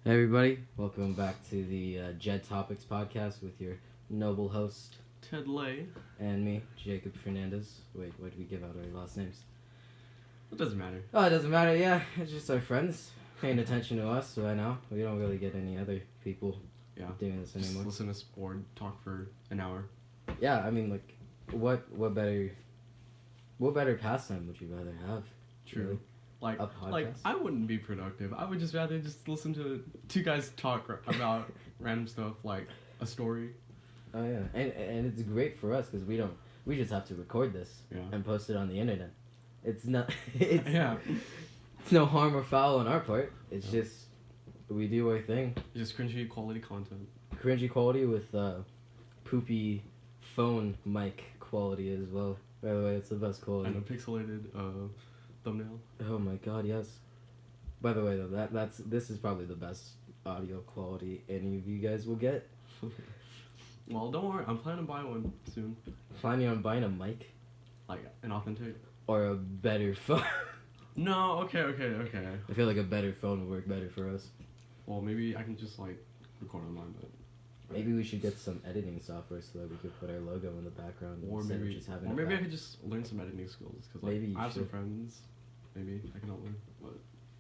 Hey everybody, welcome back to the Jed Topics podcast with your noble host, Ted Lay. and me, Jacob Fernandez. Wait, why did we give out our last names? It doesn't matter. Oh, it doesn't matter, yeah, it's just our friends paying attention to us right now. We don't really get any other people doing this Just anymore. listen to us or talk for an hour. Yeah, I mean, like, what better pastime would you rather have? True. Really? Like, A podcast? like I wouldn't be productive. I would just rather just listen to two guys talk about random stuff, like a story. Oh yeah, and it's great for us because we just have to record this and post it on the internet. It's not it's no harm or foul on our part. It's just we do our thing. Just cringy quality content. Cringy quality with poopy phone mic quality as well. By the way, it's the best quality. And a pixelated thumbnail. Oh my god, yes. By the way, though, this is probably the best audio quality any of you guys will get. Well, don't worry. I'm planning to buy one soon. Planning on buying a mic Like an authentic. or a better phone. No. Okay. I feel like a better phone would work better for us. Well, maybe I can just like record online, but. Maybe we should get some editing software so that we could put our logo in the background Or instead maybe, of just having or it maybe I back. could just learn some editing skills because like, Maybe you I have some should. friends. Maybe I can help them. But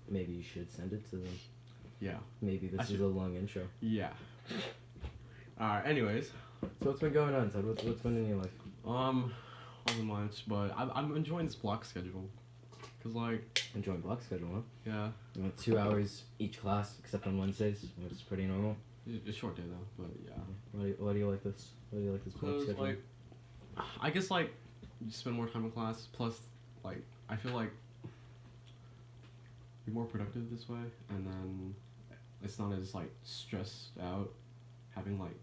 Maybe you should send it to them. yeah, Maybe this is should. a long intro. yeah. Alright. Anyways, So what's been going on, Ted? What's been in your life? wasn't much, but I'm enjoying this block schedule, cause like Enjoying block schedule, huh? yeah, You want 2 hours each class, except on Wednesdays, which is pretty normal. it's a short day though, but yeah. Why do you like this? Why do you like this block Cause schedule? like, I guess like you spend more time in class. Plus, like I feel like you're more productive this way, and then it's not as like stressed out having like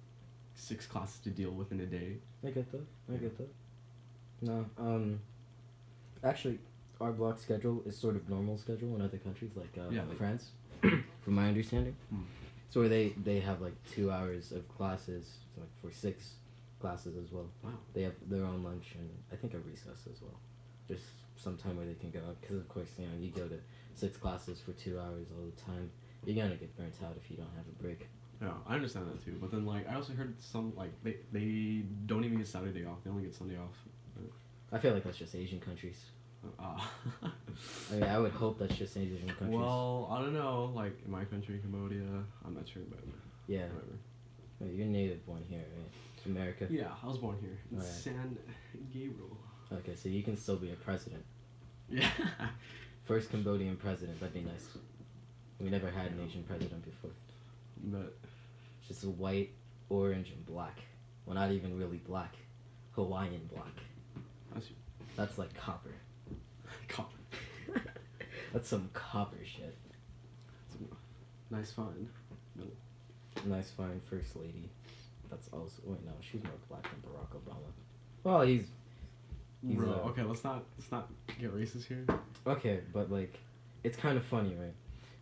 6 classes to deal with in a day. I get that. No, actually, our block schedule is sort of normal schedule in other countries, like like- France, from my understanding. Hmm. So where they have like 2 hours of classes, so like for 6 classes as well. Wow. They have their own lunch and I think a recess as well. Just some time where they can go out, because of course, you know, you go to 6 classes for 2 hours all the time, you're gonna get burnt out if you don't have a break. Yeah, I understand that too. But then like I also heard some like they don't even get Saturday off. They only get Sunday off. I feel like that's just Asian countries. Uh, I mean, I would hope that's just Asian countries. well, I don't know. Like in my country, Cambodia, I'm not sure, but yeah. whatever. Wait, you're native born here, right? America. Yeah, I was born here in Alright. San Gabriel. Okay, so you can still be a president. Yeah. First Cambodian president. That'd be nice. We never had an Asian president before. But Just white, orange, and black. Well, not even really black. Hawaiian black. That's like copper. copper. That's some copper shit. Nice find. Nice fine first lady. That's also wait no, she's more black than Barack Obama. Well, he's Bro, okay, let's not get racist here. okay, but like, it's kind of funny, right?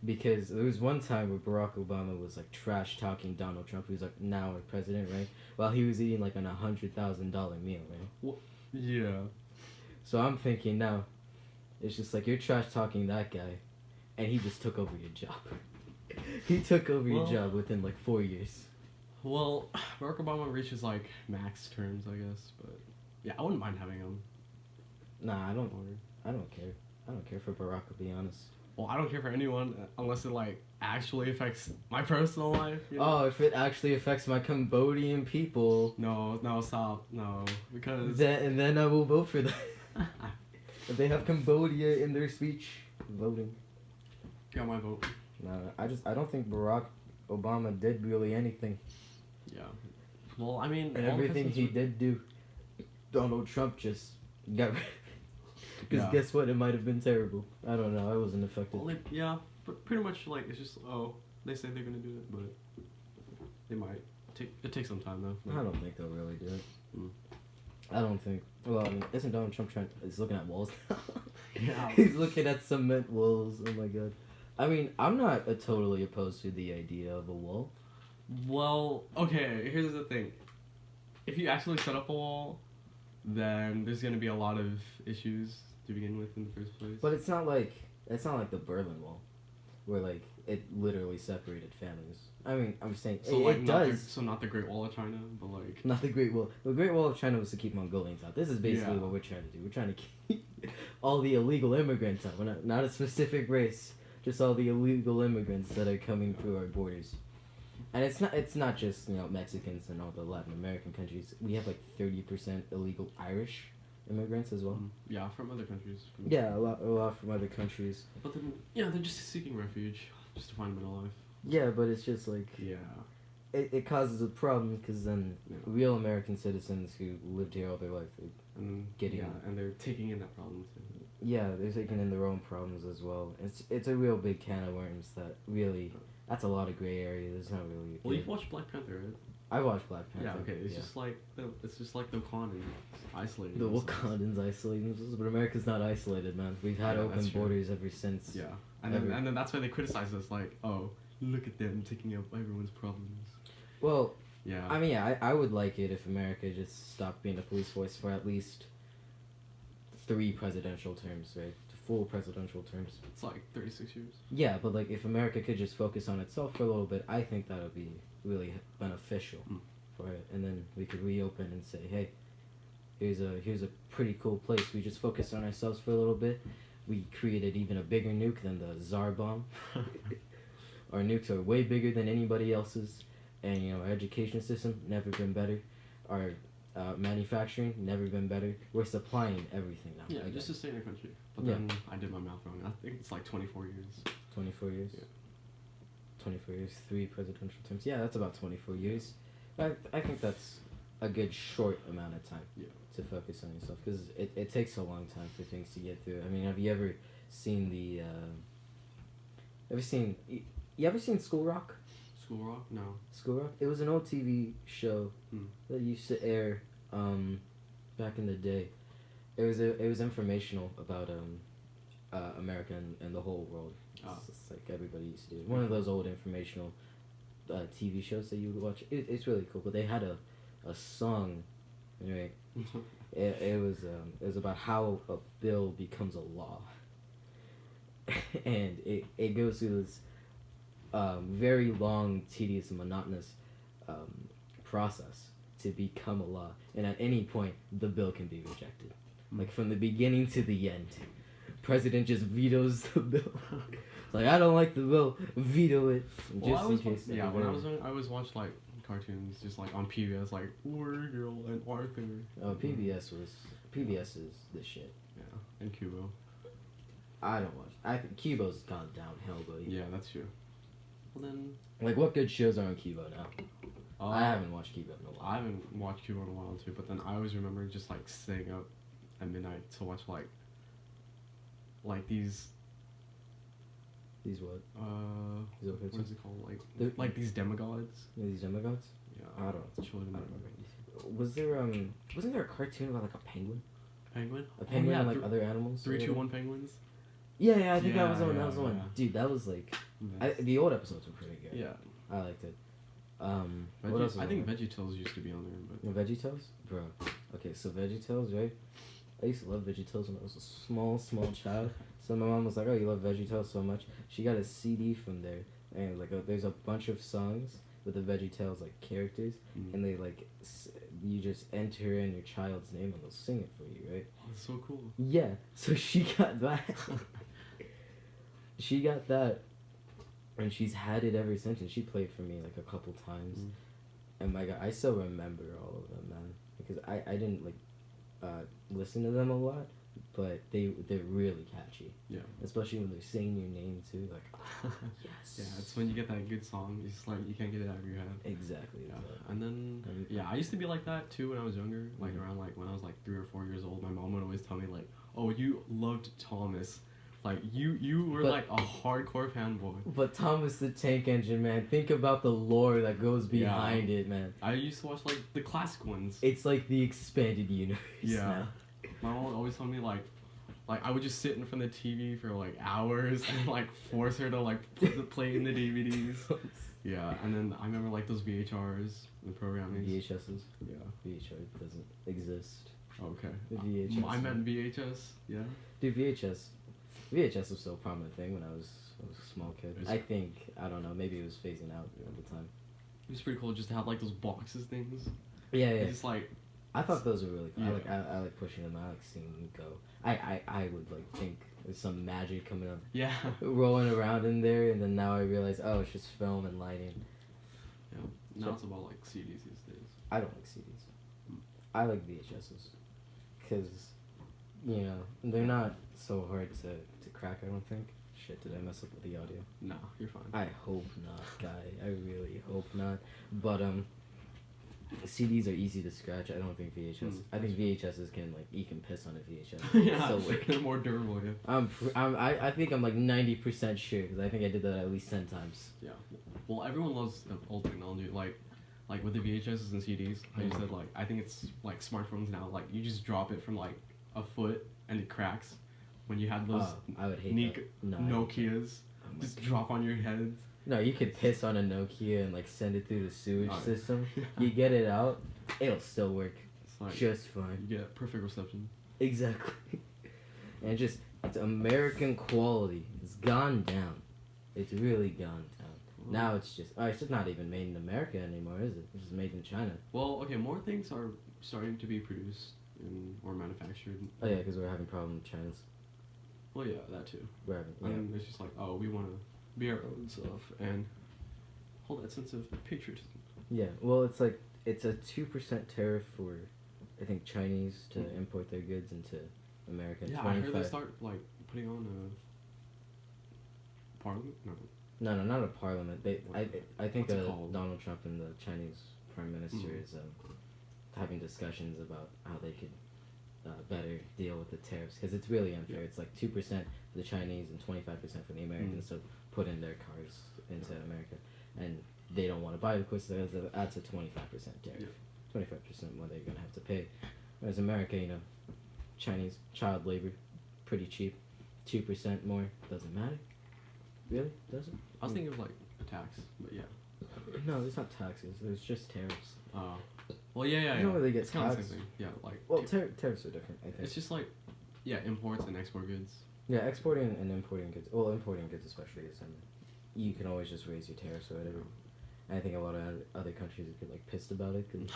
Because there was one time where Barack Obama was like trash talking Donald Trump, who's like now our president, right? While he was eating like an $100,000 meal, right? Yeah. So I'm thinking now, it's just like you're trash talking that guy, and he just took over your job. He took over your job within like 4 years. Well, Barack Obama reaches like max terms, I guess, but yeah, I wouldn't mind having him. Nah, I don't care. I don't care for Barack, to be honest. Well, I don't care for anyone unless it like actually affects my personal life. You know? Oh, if it actually affects my Cambodian people, No, stop, no, because then I will vote for them. If they have Cambodia in their speech, voting. got my vote. No, I don't think Barack Obama did really anything. Yeah. Well, I mean, And all everything he depends- did do, Donald Trump just got rid. Because Yeah. guess what? It might have been terrible. I don't know. I wasn't affected. Well, like, yeah, but pretty much like it's just they say they're gonna do it, but they might take some time though. I don't think they'll really do it. Mm. I don't think. Well, I mean, isn't Donald Trump he's looking at walls? Yeah. He's looking at cement walls. Oh my god. I mean, I'm not totally opposed to the idea of a wall. Well, okay. Here's the thing: if you actually set up a wall, then there's gonna be a lot of issues to begin with in the first place. But it's not like the Berlin Wall, where like it literally separated families. I mean, I'm saying so it does. So not the Great Wall of China, but like not the Great Wall. The Great Wall of China was to keep Mongolians out. This is basically what we're trying to do. We're trying to keep all the illegal immigrants out. We're not a specific race, just all the illegal immigrants that are coming through our borders. And it's not just Mexicans and all the Latin American countries. We have like 30% illegal Irish immigrants as well. Yeah, from other countries. Yeah, a lot from other countries. But then they're just seeking refuge, just to find a better life. Yeah, but it's just like it causes a problem because then real American citizens who lived here all their life and they're taking in that problem too. Yeah, they're taking in their own problems as well. It's a real big can of worms that really. That's a lot of gray area. There's not really. Well, you've watched Black Panther, right? I watched Black Panther. Yeah, okay. It's just like the Wakandans isolating. The Wakandans isolating themselves, but America's not isolated, man. We've had open borders ever since. Yeah, and then that's why they criticize us, like, oh, look at them taking up everyone's problems. Well, yeah. I mean, yeah, I would like it if America just stopped being a police force for at least 3 presidential terms, right? Full presidential terms. It's like 36 years. Yeah, but like if America could just focus on itself for a little bit, I think that would be really beneficial for it. And then we could reopen and say, hey, here's a pretty cool place. We just focused on ourselves for a little bit. We created even a bigger nuke than the Tsar bomb. Our nukes are way bigger than anybody else's, and our education system never been better. Our manufacturing never been better. We're supplying everything now. Yeah, just to stay in the country. But then I did my math wrong. I think it's like 24 years. 24 years? Yeah. 24 years, 3 presidential terms. Yeah, that's about 24 years. I think that's a good short amount of time to focus on yourself, because it takes a long time for things to get through. I mean, have you ever seen you ever seen School Rock? School Rock? No. School Rock? It was an old TV show that used to air back in the day. It was informational about America and the whole world. It's like everybody used to do. One of those old informational TV shows that you would watch. It's really cool. But they had a song, right? it was about how a bill becomes a law, and it goes through this very long, tedious, and monotonous process to become a law. And at any point, the bill can be rejected. Like from the beginning to the end, president just vetoes the bill. It's like, I don't like the bill, veto it. Just in case. Yeah, when I was young, I always watched like cartoons, just like on PBS, like Wargirl and Arthur. Oh, PBS is the shit. Yeah, and Kubo. I don't watch. I think Kubo's gone downhill, buddy. Yeah, that's true. Well then, like, what good shows are on Kubo now? I haven't watched Kubo in a while. I haven't watched Kubo in a while too, but then I always remember just like staying up at midnight to watch like these. These what? What is it called? Like these demigods. Yeah, these demigods? Yeah. I don't know. Children. I don't remember. Was there wasn't there a cartoon about like a penguin? Penguin? A penguin and like other animals? 3, 2, 1 penguins. Yeah, I think that was the one. That was the one. Dude, that was like, the old episodes were pretty good. Yeah. I liked it. What else? I think VeggieTales used to be on there, but. VeggieTales, bro. Okay, so VeggieTales, right? I used to love VeggieTales when I was a small child. So my mom was like, "Oh, you love VeggieTales so much." She got a CD from there, and like there's a bunch of songs with the VeggieTales like characters, and they like you just enter in your child's name and they'll sing it for you, right? Oh, that's so cool. Yeah. So she got that. She got that, and she's had it ever since. And she played for me like a couple times, and my God, I still remember all of them, man. Because I didn't like listen to them a lot, but they're really catchy. Yeah. Especially when they're saying your name too, like yes. Yeah, it's when you get that good song. It's like you can't get it out of your head. Exactly. Yeah. And then I used to be like that too when I was younger. Like around like when I was like 3 or 4 years old, my mom would always tell me like, "Oh, you loved Thomas. Like you were like a hardcore fanboy." But Thomas the Tank Engine, man. Think about the lore that goes behind it, man. I used to watch like the classic ones. It's like the expanded universe. Yeah. Now. My mom would always tell me like I would just sit in front of the TV for like hours and like force her to like play in the DVDs. Yeah, and then I remember like those VHRs, the programming. VHSs. Yeah. VHR doesn't exist. Okay. The VHS. I meant VHS. Yeah. Dude, VHS was still a prominent thing when I was I was a small kid. I don't know, maybe it was phasing out at the time. It was pretty cool just to have like those boxes things. Yeah, yeah. Just like. I thought those were really cool. Yeah. I like pushing them. I like seeing them go. I would like think there's some magic coming up. Yeah. Rolling around in there, and then now I realize, oh, it's just film and lighting. Yeah. Now it's about like CDs these days. I don't like CDs. I like VHSs, because, you know, they're not so hard to crack. I don't think. Shit, did I mess up with the audio? No, you're fine. I hope not, guy. I really hope not. But CDs are easy to scratch. I don't think VHS. I think VHSs can you can piss on a VHS. Yeah, so they're more durable. Yeah. I think I'm like 90% sure, because I think I did that at least 10 times. Yeah. Well, everyone loves old technology. Like with the VHSs and CDs. I just said I think it's like smartphones now. Like you just drop it from like a foot and it cracks. When you had those I would hate Nokias, just drop on your head. No, you could piss on a Nokia and send it through the sewage system. You get it out, it'll still work just fine. You get perfect reception. Exactly. And it's American quality. It's gone down. It's really gone down. Now it's just not even made in America anymore, is it? It's just made in China. Well, okay, more things are starting to be produced or manufactured. Oh yeah, because we're having problems with China's. Well, yeah, that too. We're having. I mean, it's just we want to be our own stuff and hold that sense of patriotism. Yeah, well, it's a 2% tariff for, I think, Chinese to import their goods into America. Yeah, 25. I heard they start putting on a parliament. No, not a parliament. I think Donald Trump and the Chinese Prime Minister is having discussions about how they could better deal with the tariffs, because it's really unfair. It's 2% for the Chinese and 25% for the Americans to put in their cars into America, and they don't want to buy it, of course. That's a 25% tariff. 25% more they're gonna have to pay. Whereas America, Chinese child labor, pretty cheap. 2% more doesn't matter. Really? Does it? I was thinking of a tax, but yeah. No, there's not taxes. There's just tariffs. Well, yeah. You don't really get taxed. Yeah, well, tariffs are different, I think. It's just imports and export goods. Yeah, exporting and importing goods. Well, importing goods especially is you can always just raise your tariffs or whatever. And I think a lot of other countries would get pissed about it, because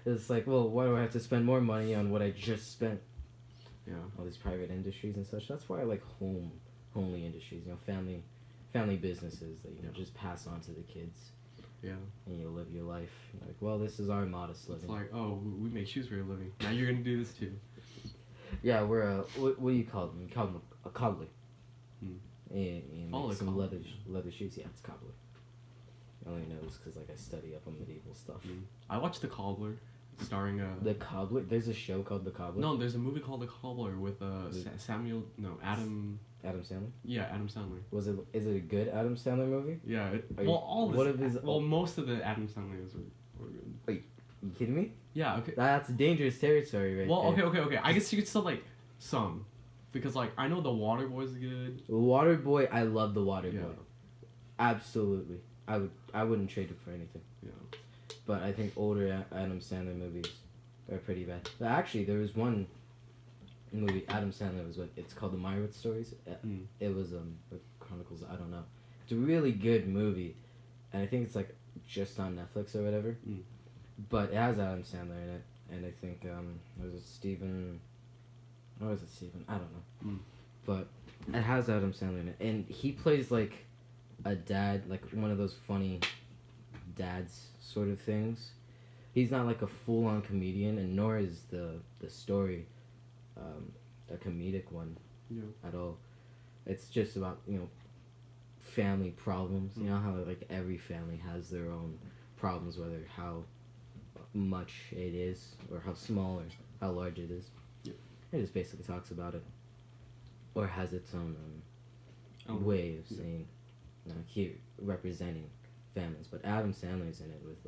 it's well, why do I have to spend more money on what I just spent? Yeah. All these private industries and such. That's why I like homely industries. Family businesses that just pass on to the kids. Yeah. And you live your life. Well, this is our modest living. It's we make shoes for a living. Now you're gonna do this too. Yeah, we're what do you call them? You call them a cobbler. And some leather shoes. Yeah, it's cobbler. I only know this because I study up on medieval stuff. I watched The Cobbler, starring The Cobbler. There's a show called The Cobbler. No, there's a movie called The Cobbler with Adam. Adam Sandler? Yeah, Adam Sandler. Is it a good Adam Sandler movie? Yeah. Most of the Adam Sandlers were good. Wait, you kidding me? Yeah, okay. That's dangerous territory right there. Well, okay. I guess you could still some. Because I know The Waterboy's good. The Waterboy, I love The Waterboy. Absolutely. I wouldn't trade it for anything. Yeah. But I think older Adam Sandler movies are pretty bad. But actually, there was one movie Adam Sandler was with. It's called The Meyerowitz Stories. It was the Chronicles. I don't know. It's a really good movie, and I think it's just on Netflix or whatever. But it has Adam Sandler in it, and I think was it Steven? Or was it Steven? I don't know. But it has Adam Sandler in it, and he plays a dad, one of those funny dads sort of things. He's not a full-on comedian, and nor is the story a comedic one at all. It's just about family problems. You know how every family has their own problems, whether how much it is or how small or how large it is. It just basically talks about it, or has its own way of saying, here representing families. But Adam Sandler's in it with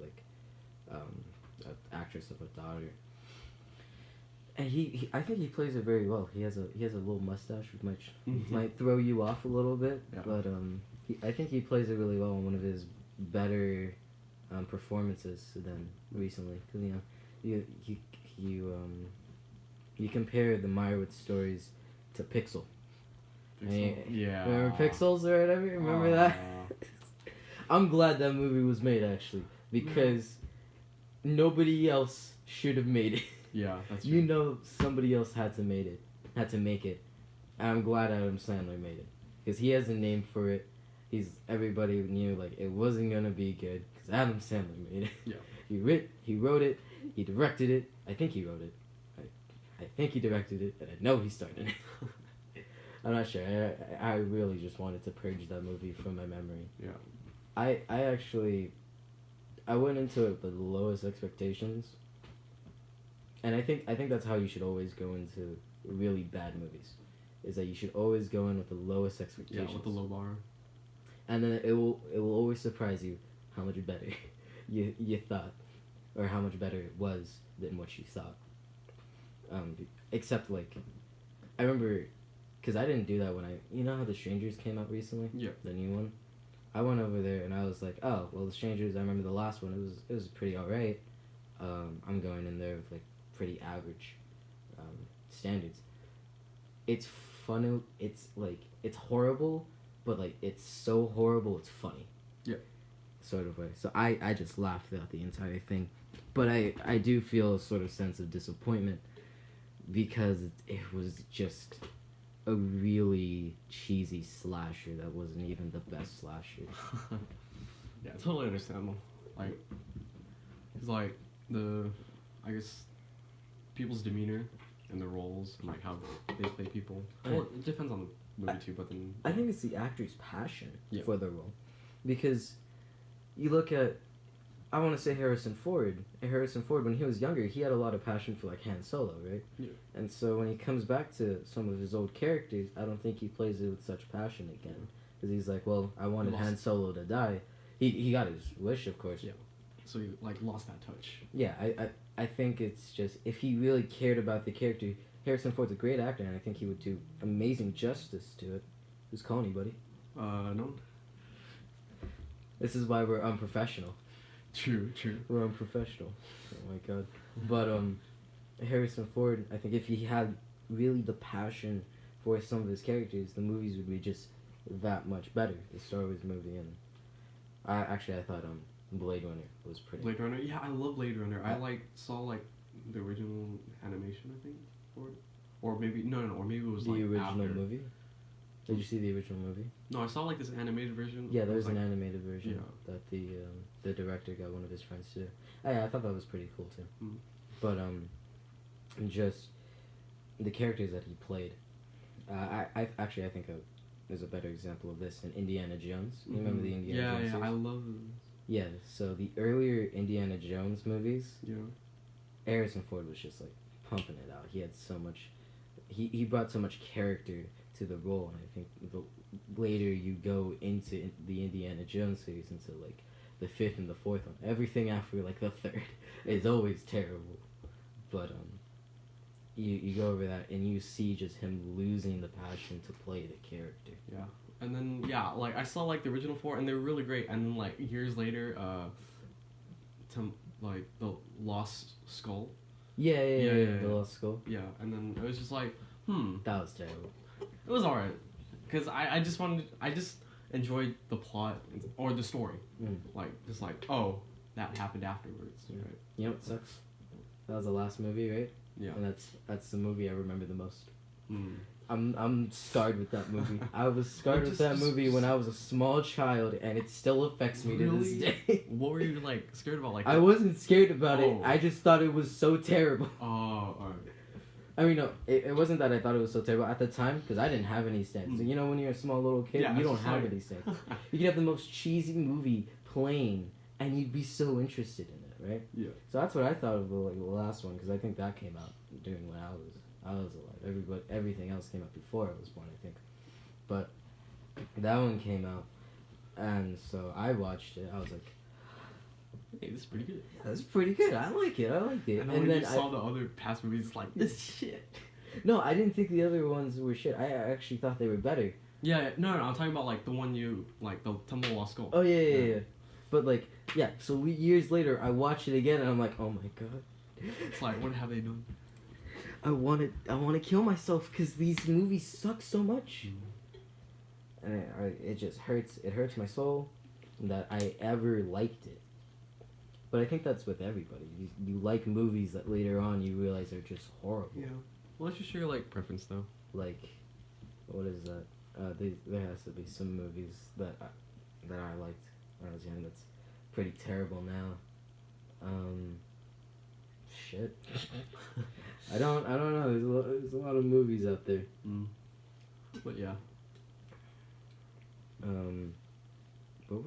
an actress of a daughter, and he I think he plays it very well. He has a little mustache which might throw you off a little bit, but I think he plays it really well in one of his better performances than recently, because you compare the Meyerowitz Stories to Pixel. Yeah. Remember Pixels or whatever? Remember that? I'm glad that movie was made, actually, because nobody else should have made it. Yeah, that's true. You know, somebody else had to make it. And I'm glad Adam Sandler made it, because he has a name for it. Everybody knew like it wasn't gonna be good because Adam Sandler made it. Yeah. He wrote it. He directed it. I think he wrote it. I think he directed it, and I know he started it. I'm not sure. I really just wanted to purge that movie from my memory. Yeah. I went into it with the lowest expectations, and I think that's how you should always go into really bad movies, is that you should always go in with the lowest expectations. Yeah, with the low bar. And then it will always surprise you how much better you thought, or how much better it was than what you thought. Except like, I remember, because I didn't do that when you know how The Strangers came out recently? Yeah. The new one? I went over there and I was like, oh, well, The Strangers, I remember the last one, it was pretty alright. I'm going in there with like pretty average standards. It's funny, it's like, it's horrible, but like, it's so horrible it's funny. Yeah. Sort of way. So I just laughed throughout the entire thing. But I do feel a sort of sense of disappointment, because it was just a really cheesy slasher that wasn't even the best slasher. Yeah, totally understandable. Like, it's like I guess, people's demeanor and the roles and like how they play people. Well, it depends on the movie too, but then... I think it's the actor's passion for the role. Because you look at, I want to say Harrison Ford. Harrison Ford, when he was younger, he had a lot of passion for like Han Solo, right? Yeah. And so when he comes back to some of his old characters, I don't think he plays it with such passion again. Because he's like, well, I wanted Han Solo to die. He got his wish, of course. Yeah. So he like lost that touch. Yeah, I think it's just, if he really cared about the character, Harrison Ford's a great actor, and I think he would do amazing justice to it. Who's calling you, buddy? No. This is why we're unprofessional. True. We're unprofessional. Oh my god. But Harrison Ford, I think if he had really the passion for some of his characters, the movies would be just that much better. The Star Wars movie, and I thought Blade Runner was pretty. Blade Runner, yeah, I love Blade Runner. I saw the original animation, I think, for it, or maybe or maybe it was the original after. movie. Did you see the original movie? No, I saw this animated version. Yeah, there's an animated version that the director got one of his friends to do. I thought that was pretty cool too. Mm. But just the characters that he played. I think there's a better example of this in Indiana Jones. You remember the Indiana Jones series? Yeah, I love this. Yeah, so the earlier Indiana Jones movies, Harrison Ford was just like pumping it out. He had so much, he brought so much character to the role, and I think the later you go into the Indiana Jones series, into like the fifth and the fourth one, everything after like the third is always terrible. But you go over that and you see just him losing the passion to play the character. Yeah. And then I saw the original four, and they were really great. And then years later, the Lost Skull. Yeah, the Lost Skull. Yeah, and then it was just like, that was terrible. It was alright, cause I just enjoyed the plot or the story, oh, that happened afterwards. Yeah. Right? You know what sucks? That was the last movie, right? Yeah. And that's the movie I remember the most. Mm. I'm scarred with that movie. I was scarred with that movie when I was a small child, and it still affects me to this day. What were you scared about? I wasn't scared about it. I just thought it was so terrible. Oh, alright. I mean, no, it wasn't that I thought it was so terrible at the time, because I didn't have any stands. You know, when you're a small little kid, you don't have any stands. You could have the most cheesy movie playing, and you'd be so interested in it, right? Yeah. So that's what I thought of the last one, because I think that came out during when I was alive. Everything else came out before I was born, I think. But that one came out, and so I watched it. I was like, hey, this is pretty good. Yeah, that's pretty good. I like it. And then when you saw the other past movies, this shit. No, I didn't think the other ones were shit. I actually thought they were better. Yeah, no, I'm talking about the one you the Temple of Lost Skull. Oh yeah. But so years later, I watched it again, and I'm like, oh my god. It's what have they done? I want to kill myself because these movies suck so much. and it just hurts. It hurts my soul that I ever liked it. But I think that's with everybody. You like movies that later on you realize are just horrible. Yeah. Well, let's just share like preference though. Like, what is that? There has to be some movies that I liked when I was young that's pretty terrible now. Shit. I don't know. There's a lot of movies out there. But yeah. What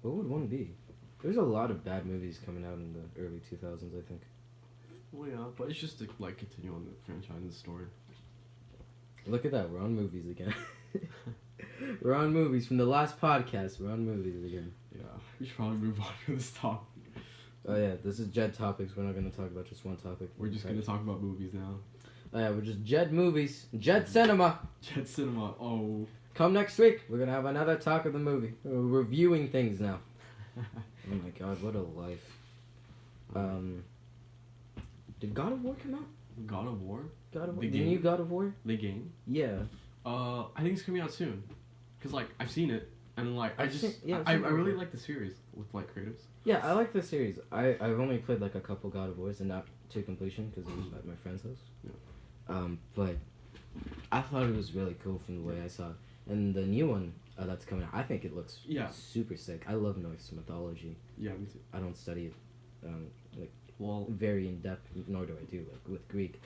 would one be? There's a lot of bad movies coming out in the early 2000s, I think. Well, yeah, but it's just to like continue on the franchise and the story. Look at that, we're on movies again. We're on movies from the last podcast. We're on movies again. Yeah, we should probably move on from this topic. Oh yeah, this is Jed Topics. We're not going to talk about just one topic. We're just going to talk about movies now. Oh yeah, we're just Jed Movies. Jed Cinema. Jed Cinema, oh. Come next week. We're going to have another talk of the movie. We're reviewing things now. Oh my god, what a life. Did God of War come out? God of War? God of War? The new God of War? The game? Yeah. I think it's coming out soon. Cause like I've seen it and like I really like the series with like creatives. Yeah, I like the series. I've only played like a couple God of Wars and not to completion because it was at my friend's house. Yeah. But I thought it was really cool from the way I saw it. And the new one that's coming out, I think it looks super sick. I love Norse mythology. Yeah, me too. I don't study it very in depth, nor do I do like with Greek.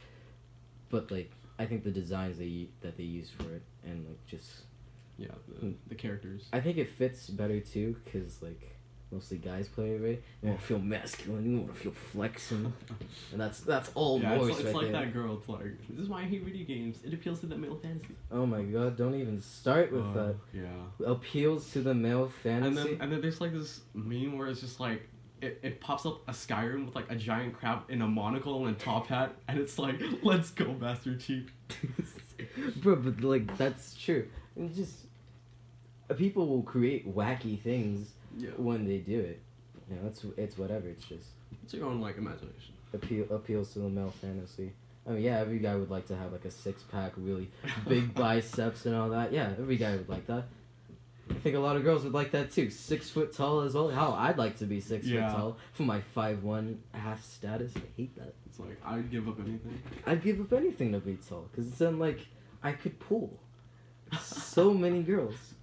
But like I think the designs that they used for it and like just the characters. I think it fits better too because like mostly guys play it, right? You want to feel masculine, you want to feel flexing, and that's all Norse. It's like that girl. It's like, this is why I hate video games. It appeals to the male fantasy. Oh my god! Don't even start with that. Yeah. Appeals to the male fantasy. And then there's like this meme where it's just like it pops up a Skyrim with like a giant crab in a monocle and top hat, and it's like, let's go, Master Chief. Bro, but like that's true. And just people will create wacky things. Yeah. When they do it, you know, it's whatever. It's just it's your own like imagination. Appeals to the male fantasy. I mean, yeah, every guy would like to have like a 6-pack, really big biceps and all that. Yeah, every guy would like that. I think a lot of girls would like that too. 6 foot tall as well. Hell, I'd like to be 6 foot tall for my 5'1" half status. I hate that. It's like I'd give up anything. I'd give up anything to be tall because then like I could pull so many girls.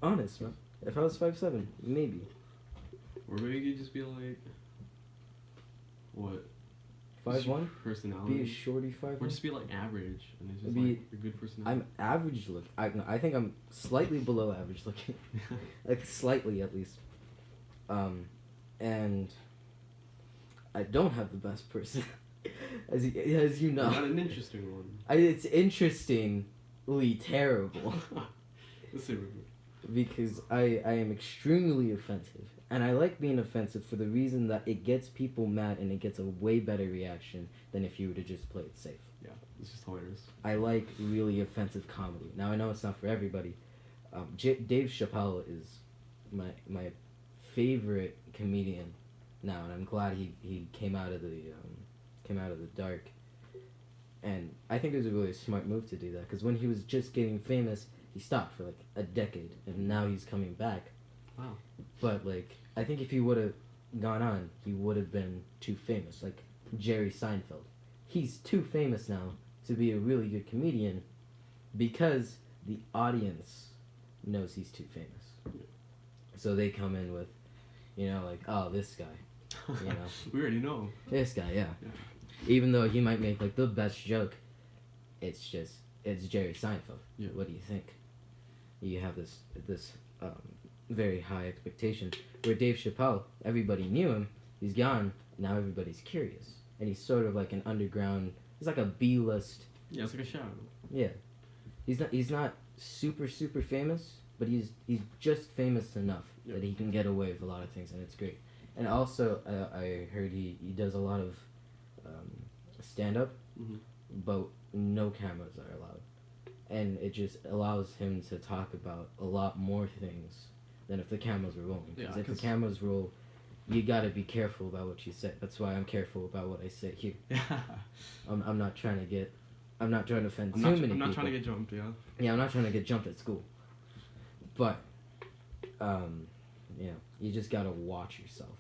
Honest, man. If I was 5'7", maybe. Or maybe you could just be like, what? 5'1"? Personality. Be a shorty 5'1". Or just be like average, and it's just like a good personality. I'm average looking. I think I'm slightly below average looking, like slightly at least. And I don't have the best person, as you know. Not an interesting one. It's interestingly terrible. Let's see. Because I am extremely offensive. And I like being offensive for the reason that it gets people mad and it gets a way better reaction than if you were to just play it safe. Yeah, it's just hilarious. I like really offensive comedy. Now, I know it's not for everybody. Dave Chappelle is my favorite comedian now, and I'm glad he came out of the dark. And I think it was a really smart move to do that, because when he was just getting famous, he stopped for like a decade, and now he's coming back. Wow. But like, I think if he would have gone on, he would have been too famous. Like Jerry Seinfeld, he's too famous now to be a really good comedian, because the audience knows he's too famous. So they come in with, like, oh, this guy, we already know. This guy, yeah. Even though he might make like the best joke, it's Jerry Seinfeld. Yeah. What do you think? You have this very high expectation. Where Dave Chappelle, everybody knew him, he's gone, now everybody's curious. And he's sort of like an underground, he's like a B-list. Yeah, it's like a shadow. Yeah. He's not super famous, but he's just famous enough that he can get away with a lot of things, and it's great. And also, I heard he does a lot of stand-up, but no cameras are allowed. And it just allows him to talk about a lot more things than if the cameras were rolling. Because if the cameras roll, you gotta be careful about what you say. That's why I'm careful about what I say here. I'm not trying to offend too many people. I'm not trying to get jumped, yeah. Yeah, I'm not trying to get jumped at school. But, you know, you just gotta watch yourself.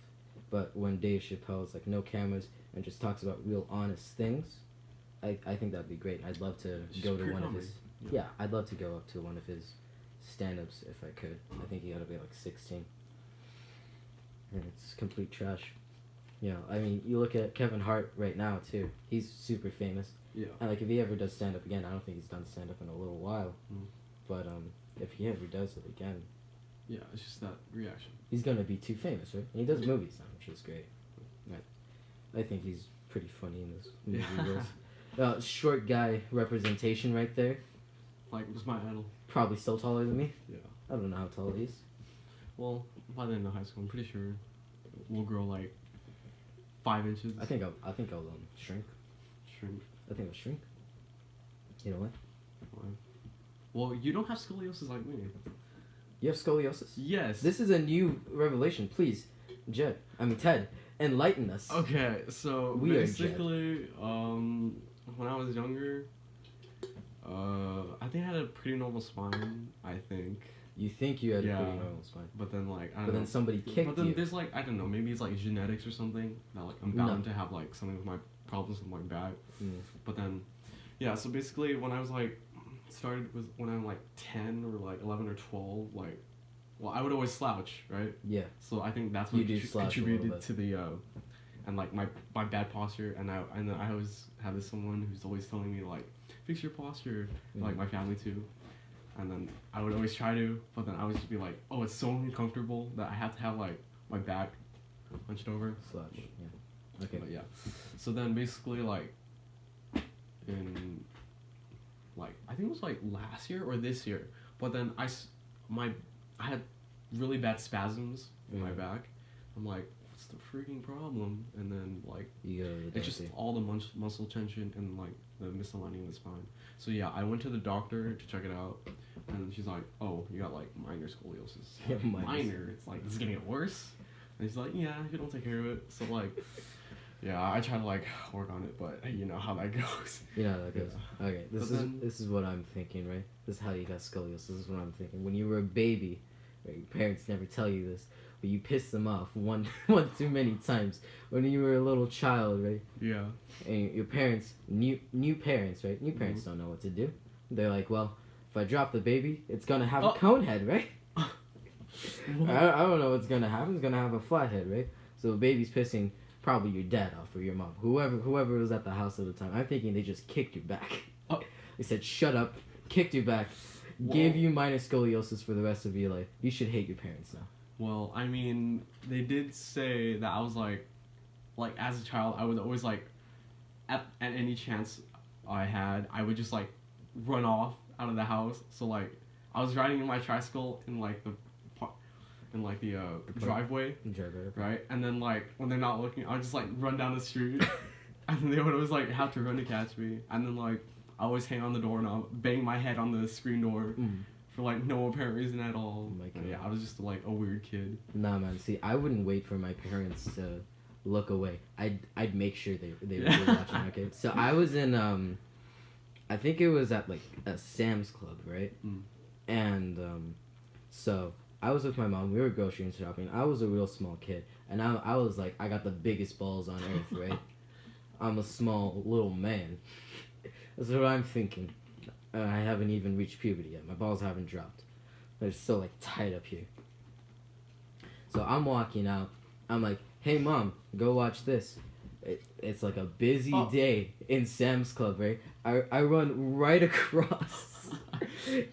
But when Dave Chappelle's like no cameras and just talks about real honest things, I think that'd be great. I'd love to go to one of his. Yeah, I'd love to go up to one of his stand-ups if I could. I think he gotta be like 16. And it's complete trash. You know, I mean, you look at Kevin Hart right now too. He's super famous. Yeah. And like if he ever does stand-up again, I don't think he's done stand-up in a little while. But if he ever does it again, yeah, it's just that reaction. He's gonna be too famous, right? And he does movies now, which is great. I think he's pretty funny in this movie. Short guy representation right there. Like, was my idol. Probably still taller than me. Yeah. I don't know how tall he is. Well, by the end of high school, I'm pretty sure we'll grow like 5 inches. I think I'll shrink. Shrink. I think I'll shrink. You know what? Why? Well, you don't have scoliosis like me. You have scoliosis? Yes. This is a new revelation. Please, Ted, enlighten us. Okay, so basically, when I was younger, I think I had a pretty normal spine, I think. You think you had a pretty normal spine. But then, like, I don't know. But then somebody kicked you. But then there's, like, I don't know, maybe it's, like, genetics or something. That, like, I'm bound to have, like, something with my problems with my back. But then, yeah, so basically when I was, like, started was when I'm, like, 10 or, like, 11 or 12, like, well, I would always slouch, right? Yeah. So I think that's what contributed to the, and, like, my bad posture. And then I always have someone who's always telling me, like, fix your posture, like, my family, too. And then I would always try to, but then I would just be like, oh, it's so uncomfortable that I have to have, like, my back hunched over. Slouch, yeah. Okay. But, yeah. So then, basically, like, in, like, I think it was, like, last year or this year. But then I had really bad spasms in my back. I'm like, what's the freaking problem? And then, like, it's just all the muscle tension and, like, the misalignment of the spine. So, yeah, I went to the doctor to check it out. And she's like, oh, you got, like, minor scoliosis. Yeah, minor? It's like, this is going to get worse? And he's like, yeah, if you don't take care of it. So, like, yeah, I try to, like, work on it, but you know how that goes. You know how that goes. Yeah. Okay, this is what I'm thinking, right? This is how you got scoliosis. This is what I'm thinking. When you were a baby, right, your parents never tell you this, but you pissed them off one too many times when you were a little child, right? Yeah. And your parents, new parents, right? New parents don't know what to do. They're like, well, if I drop the baby, it's gonna have a cone head, right? I don't know what's gonna happen. It's gonna have a flat head, right? So the baby's pissing probably your dad off or your mom, whoever was at the house at the time. I'm thinking they just kicked your back. They said, shut up, kicked your back, gave you minor scoliosis for the rest of your life. You should hate your parents now. Well, I mean, they did say that I was like as a child, I would always like, at any chance I had, I would just like run off out of the house. So like, I was riding in my tricycle in like the driveway, right? And then like when they're not looking, I would just like run down the street, and then they would always like have to run to catch me. And then like I always hang on the doorknob, bang my head on the screen door. For like no apparent reason at all. Oh my God. Yeah, I was just like a weird kid. Nah, man. See, I wouldn't wait for my parents to look away. I'd make sure they were watching. Okay, so I was in I think it was at like a Sam's Club, right? And so I was with my mom. We were grocery shopping. I was a real small kid, and I was like, I got the biggest balls on earth, right? I'm a small little man. That's what I'm thinking. I haven't even reached puberty yet. My balls haven't dropped. They're still like tight up here. So I'm walking out. I'm like, hey mom, go watch this. It's like a busy day in Sam's Club, right? I run right across.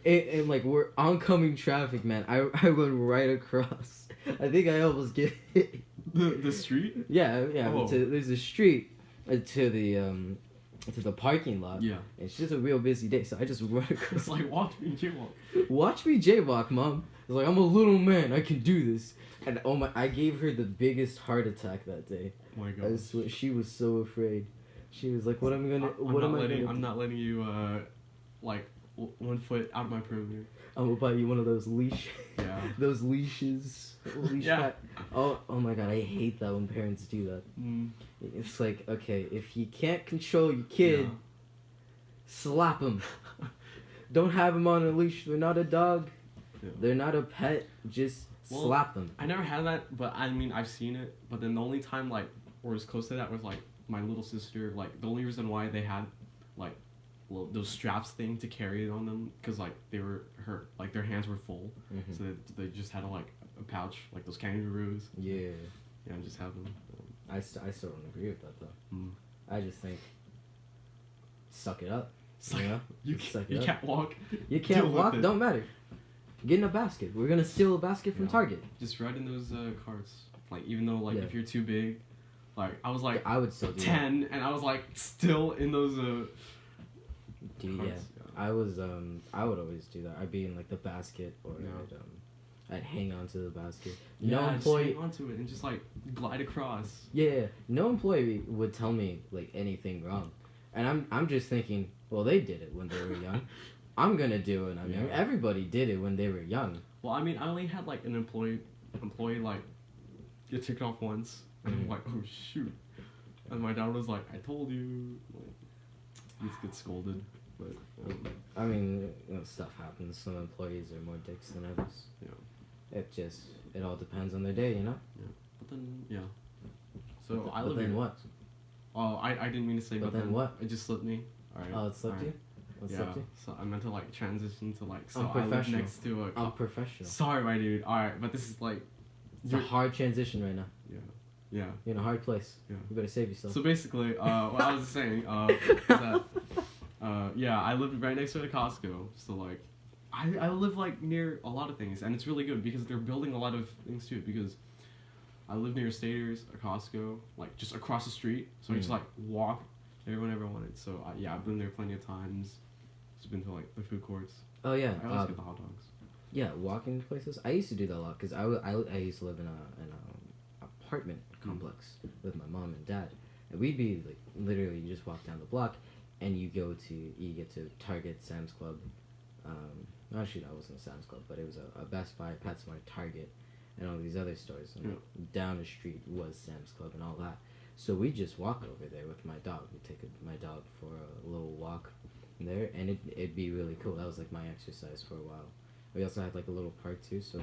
and like we're oncoming traffic, man. I run right across. I think I almost get hit. The street? Yeah. Oh. There's a street to the parking lot. Yeah. It's just a real busy day, so I just run across. It's like, watch me jaywalk. Watch me jaywalk, mom. It's like, I'm a little man, I can do this. And oh my, I gave her the biggest heart attack that day. Oh my God. I swear, she was so afraid. She was like, I'm not letting you, like, 1 foot out of my perimeter. I'm gonna buy you one of those leashes. Yeah. Those leashes. Oh my God, I hate that when parents do that. It's like, okay, if you can't control your kid, slap him. Don't have him on a leash. They're not a dog. They're not a pet. Just slap them. I never had that, but I mean, I've seen it. But then the only time, like, or as close to that was, like, my little sister. Like, the only reason why they had, like, those straps thing to carry it on them, because, like, they were hurt. Like, their hands were full. Mm-hmm. So they just had, like, a pouch, like those kangaroos. Yeah. Yeah, and just have them. I still don't agree with that, though. I just think, suck it up. You can't walk. You can't walk. Don't matter. Get in a basket. We're gonna steal a basket from Target. Just ride in those carts. Like, even though, like, if you're too big, like, I was like, I would still do 10, and I was like still in those Dude, carts. I was I would always do that. I'd be in like the basket, or I'd hang on to the basket. No employee just hang onto it and just like glide across. Yeah, no employee would tell me like anything wrong, and I'm just thinking, well, they did it when they were young. I'm gonna do it when I'm young. Everybody did it when they were young. Well, I mean, I only had like an employee like get ticked off once, and I'm like, oh shoot, and my dad was like, I told you, like, he just gets scolded. But I mean, stuff happens. Some employees are more dicks than others. Yeah. It all depends on their day, you know. Yeah. But then So I live. But then what? Oh, I didn't mean to say. But then what? It just slipped me. All right. Oh, it slipped you. So I meant to like transition to like. So I live next to a. I'm professional. Sorry, my dude. All right, but this is like. It's a hard transition right now. Yeah. Yeah. You're in a hard place. Yeah. You better save yourself. So basically, what I was saying, is that, I live right next to the Costco. So like, I live like near a lot of things, and it's really good because they're building a lot of things too. Because I live near Staters, a Costco, like just across the street. So I just like walk there whenever I wanted. So I've been there plenty of times. Just been to like the food courts. Oh yeah. I always get the hot dogs. Yeah, walking places. I used to do that a lot because I used to live in an apartment complex with my mom and dad, and we'd be like literally you just walk down the block, and you get to Target, Sam's Club. Actually, that wasn't a Sam's Club, but it was a Best Buy, PetSmart, Target, and all these other stores. And down the street was Sam's Club and all that. So we just walk over there with my dog. We take my dog for a little walk there, and it'd be really cool. That was like my exercise for a while. We also had like a little park too, so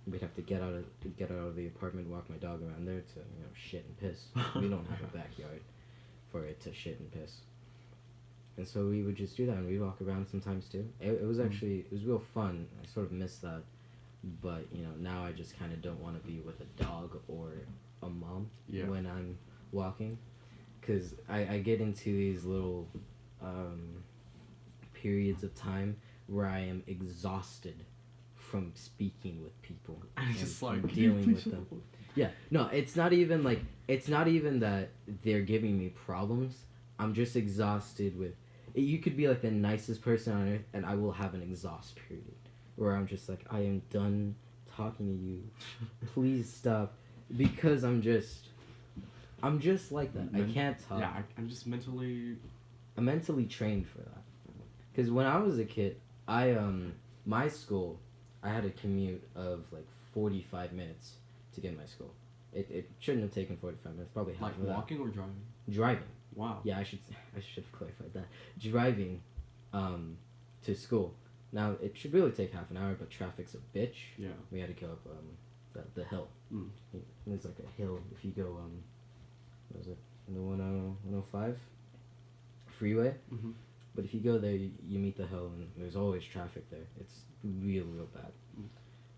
we'd have to get out of the apartment, walk my dog around there to shit and piss. We don't have a backyard for it to shit and piss, and so we would just do that, and we'd walk around sometimes too. It was actually it was real fun. I sort of miss that, but now I just kind of don't want to be with a dog or a mom when I'm walking, because I get into these little periods of time where I am exhausted from speaking with people and just like dealing with them. Yeah, no, it's not even that they're giving me problems. I'm just exhausted with. You could be like the nicest person on earth, and I will have an exhaust period where I'm just like, I am done talking to you. Please stop, because I'm just like that. I can't talk. Yeah, I'm just mentally. I'm mentally trained for that. Because when I was a kid, my school, I had a commute of like 45 minutes to get to my school. It shouldn't have taken 45 minutes, probably half of that. Like walking or driving? Driving. Wow. Yeah, I should have clarified that. Driving to school. Now, it should really take half an hour, but traffic's a bitch. Yeah. We had to go up the hill. There's like a hill if you go, what is it, in the 105 freeway? Mm-hmm. But if you go there, you meet the hill, and there's always traffic there. It's real bad.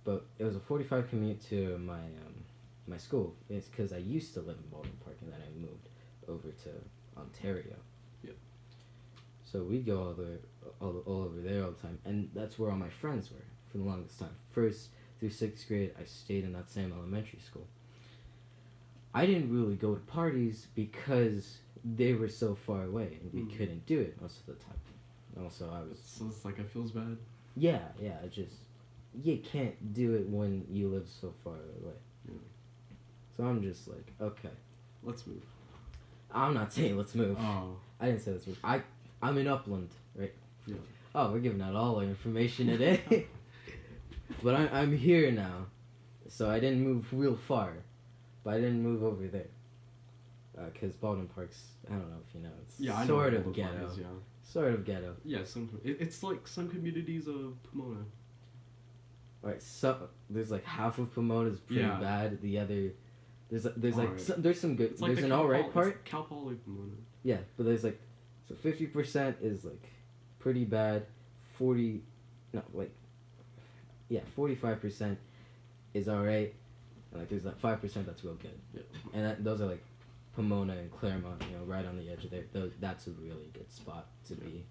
But it was a 45 commute to my school. It's because I used to live in Baldwin Park, and then I moved over to Ontario. Yep. So we'd go all over there all the time, and that's where all my friends were for the longest time. 1st through 6th grade, I stayed in that same elementary school. I didn't really go to parties because they were so far away, and we couldn't do it most of the time. Also, So it's like it feels bad? Yeah, you can't do it when you live so far away. Yeah. So I'm just like, okay. Let's move. I'm not saying let's move. Oh. I didn't say let's move. I'm in Upland, right? Yeah. Oh, we're giving out all our information today. But I'm here now. So I didn't move real far. But I didn't move over there. Because Baldwin Park's, I don't know if you know, it's sort of ghetto. Sort of ghetto. Yeah, it's like some communities of Pomona. Alright, so there's like half of Pomona is pretty bad. The other, there's like there's some good. There's an alright part. Cal Poly Pomona. Yeah, but there's like, so 50% is like pretty bad. 45% is alright. And like there's like 5% that's real good. Yeah. And those are like Pomona and Claremont, right on the edge of there. That's a really good spot to be.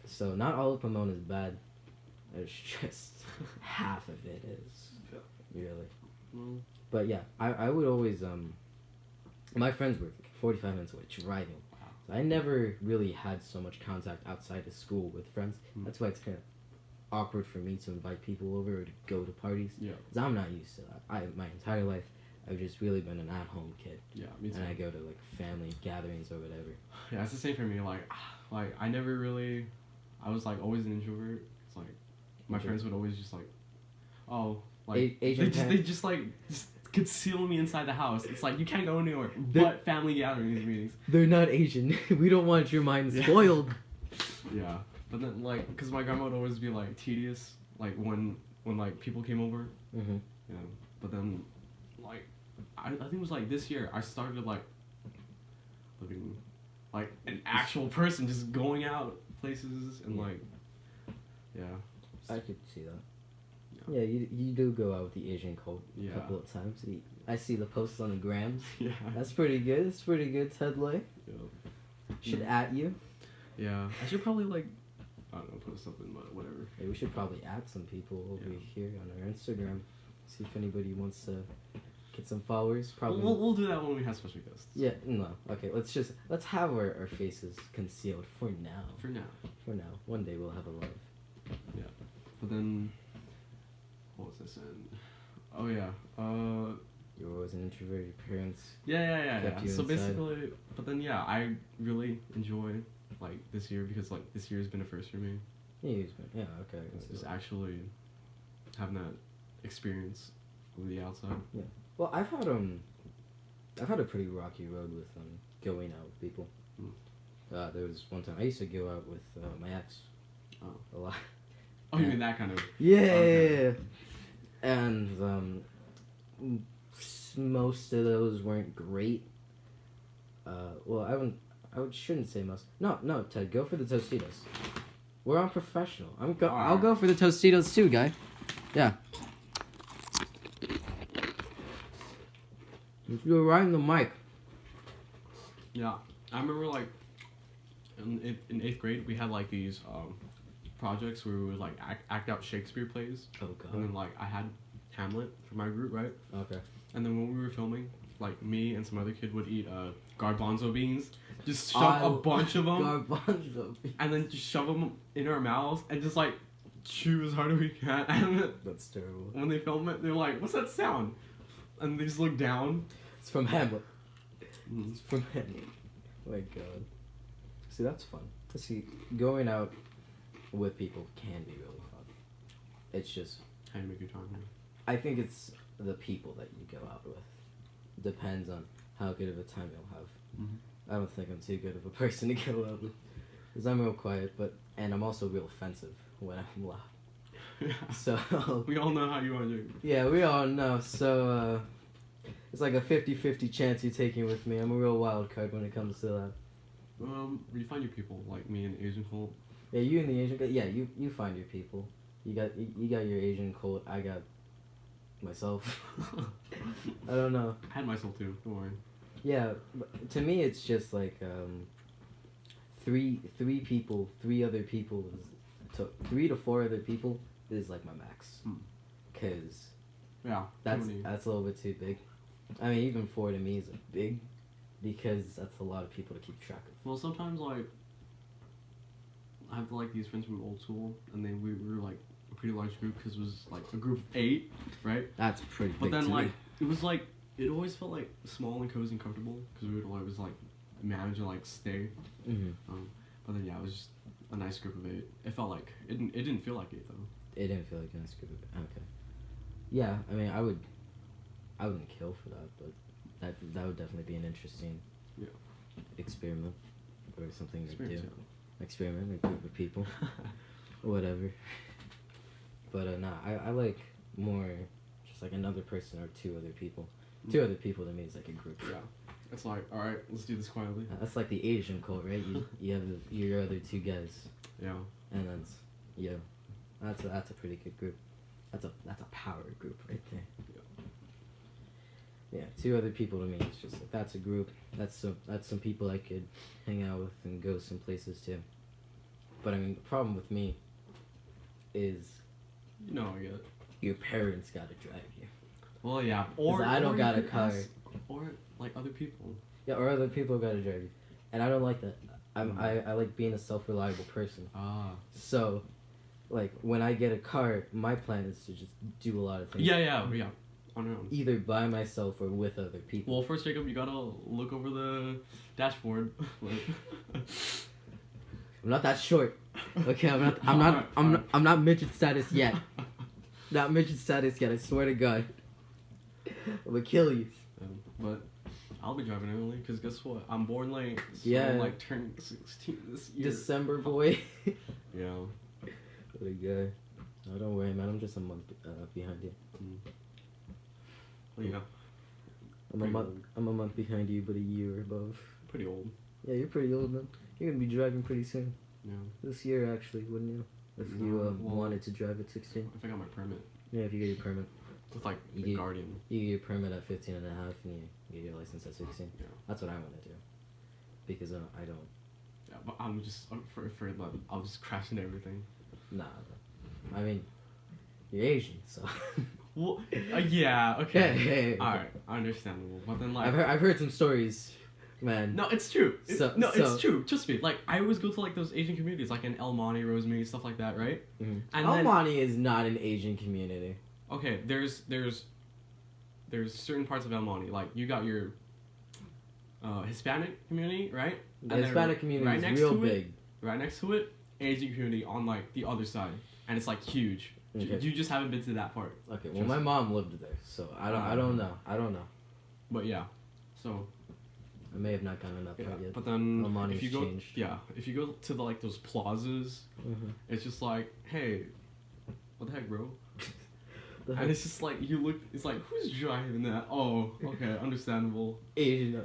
So not all of Pomona is bad. There's just half of it is really. Well, but yeah, I would always my friends were 45 minutes away driving. Wow. So I never really had so much contact outside of school with friends. That's why it's kind of awkward for me to invite people over or to go to parties. Yeah. Because I'm not used to that. My entire life I've just really been an at-home kid. Yeah, me too. And I go to like family gatherings or whatever. Yeah, it's the same for me. Like I never really, I was like always an introvert. It's like my friends would always just like, oh, like they just like conceal me inside the house. It's like you can't go anywhere but family gatherings meetings. They're not Asian. We don't want your mind spoiled. Yeah, but then like, cause my grandma would always be like tedious, like when like people came over. Mm-hmm. Yeah, but then like I think it was like this year I started like looking like an actual person, just going out places and like, yeah. I could see that. Yeah, you do go out with the Asian cult a couple of times. I see the posts on the grams. Yeah. That's pretty good. It's pretty good, Ted Lay. Yeah. Should at you. Yeah. I should probably like, I don't know, post something, but whatever. Yeah, we should probably add some people over here on our Instagram. See if anybody wants to get some followers. Probably. We'll do that when we have special guests. Yeah, no. Okay, let's have our faces concealed for now. For now. One day we'll have a love. Yeah. But then, what was I saying? Oh yeah. You were always an introvert. Your parents. Yeah. So inside. basically, but then I really enjoy like this year because like this year has been a first for me. Yeah, okay. Just actually having that experience with the outside. Yeah. Well, I've had a pretty rocky road with going out with people. There was one time I used to go out with my ex. A lot. Oh, you mean that kind of? Yeah. Okay. And most of those weren't great. Well, I shouldn't say most. No, Ted, go for the Tostitos. We're on professional. I'll go for the Tostitos too, guy. Yeah. You're right in the mic. Yeah, I remember like in 8th grade we had like these projects where we would like act out Shakespeare plays. Oh god. And then like I had Hamlet for my group, right? Okay. And then when we were filming, like me and some other kid would eat garbanzo beans, just shove a bunch of them, garbanzo beans, and then just shove them in our mouths and just like chew as hard as we can. And that's terrible. When they film it, they're like, "What's that sound?" And they just look down. It's from Hamlet. It's from Hamlet. Oh my god. See, that's fun. See, going out with people can be really fun. It's just how you make your time. I think it's the people that you go out with. Depends on how good of a time you'll have. Mm-hmm. I don't think I'm too good of a person to go out with, because I'm real quiet, and I'm also real offensive when I'm loud. Yeah. So we all know how you are, Jake. Yeah, we all know. So it's like a 50-50 chance you're taking with me. I'm a real wild card when it comes to that. You find your people, like me and Asian cult. Yeah, you and the Asian cult. Yeah, you find your people. You got your Asian cult. I got myself. I don't know. I had myself too. Don't worry. Yeah, but to me it's just like three people, 3 other people is 3 to 4 other people is like my max. Cause that's a little bit too big. I mean, even 4 to me is big, because that's a lot of people to keep track of. Well, sometimes like I have like these friends from old school, and then we were like a pretty large group because it was like a group of 8, right? That's pretty big. But then to like me. it was like it always felt like small and cozy and comfortable because we would always like manage and like stay. Mm-hmm. But then it was just a nice group of 8. It felt like it didn't feel like 8 though. It didn't feel like a nice group of 8. Okay. Yeah, I mean, I wouldn't kill for that, but that would definitely be an interesting experiment or something to do. Experiment with a group of people, or whatever. But I like more just like another person or two other people. Two other people to me is like a group. Yeah. It's like, all right, let's do this quietly. That's like the Asian cult, right? You have your other two guys. Yeah. And that's a pretty good group. That's a power group right there. Yeah. Yeah, two other people to me. It's just like, that's a group. That's some people I could hang out with and go some places too. But I mean, the problem with me is, I get it. Your parents gotta drive you. Well, yeah. Or I don't got a car. Or like other people. Yeah, or other people gotta drive you, and I don't like that. I like being a self-reliable person. So, like when I get a car, my plan is to just do a lot of things. Yeah. On your own. Either by myself or with other people. Well, first, Jacob, you gotta look over the dashboard. I'm not that short. Okay, I'm not midget status yet. Not midget status yet. I swear to God. I'm gonna kill you. But I'll be driving early because guess what? I'm born late. So yeah. I'm like turning 16 this year. December boy. Yeah. What a guy. Oh, don't worry, man. I'm just a month behind you. Well, yeah. I'm a month behind you, but a year above. Pretty old. Yeah, you're pretty old, man. You're gonna be driving pretty soon. Yeah. This year, actually, wouldn't you? If you wanted to drive at 16. If I got my permit. Yeah, if you get your permit. With like the Guardian. You get your permit at 15 and a half, and you get your license at 16. Yeah. That's what I want to do. Because I don't. Yeah, but I'm afraid that I'll just crash into everything. Nah. I mean, you're Asian, so. Well, yeah, okay. Hey. Alright, understandable. But then, like. I've heard some stories, man. No, it's true. It's true. Trust me. Like, I always go to, like, those Asian communities, like in El Monte, Rosemary, stuff like that, right? Mm-hmm. And El Monte is not an Asian community. Okay, there's certain parts of El Monte. Like, you got your Hispanic community, right? The Hispanic community is real big. Right next to it, Asian community on, like, the other side. And it's, like, huge. Okay. You just haven't been to that part. Okay, well, my mom lived there, so I don't know. But, yeah, so... I may have not gotten enough yet. But then, if you go... Changed. Yeah, if you go to, like, those plazas, it's just like, hey, what the heck, bro? And it's just like, you look, it's like, who's driving that? Oh, okay, understandable. Asian.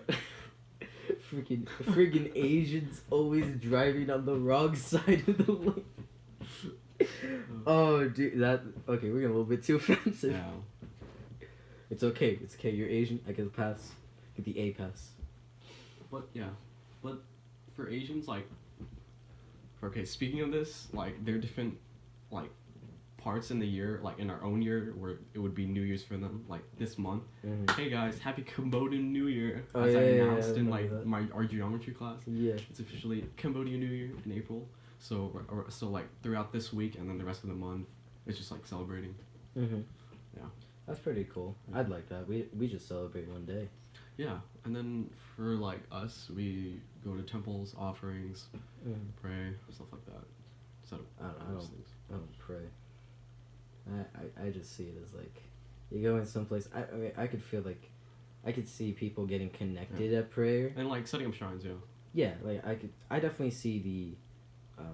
Freaking Asians always driving on the wrong side of the lane. Oh, dude, okay, we're getting a little bit too offensive. Yeah. It's okay, you're Asian, I get the pass. Get the A pass. But, yeah. But, for Asians, like, speaking of this, like, there are different, like, parts in the year, like in our own year, where it would be New Year's for them, like this month. Hey guys, happy Cambodian New Year! As I announced in like our geometry class. Yeah, it's officially Cambodian New Year in April. So like throughout this week and then the rest of the month, it's just like celebrating. Yeah, that's pretty cool. I'd like that. We just celebrate one day. Yeah, and then for like us, we go to temples, offerings, pray, stuff like that. So I don't pray. I just see it as like, you go in someplace, I mean, I could feel like, I could see people getting connected at prayer. And like setting up shrines, yeah. Yeah, like I definitely see the,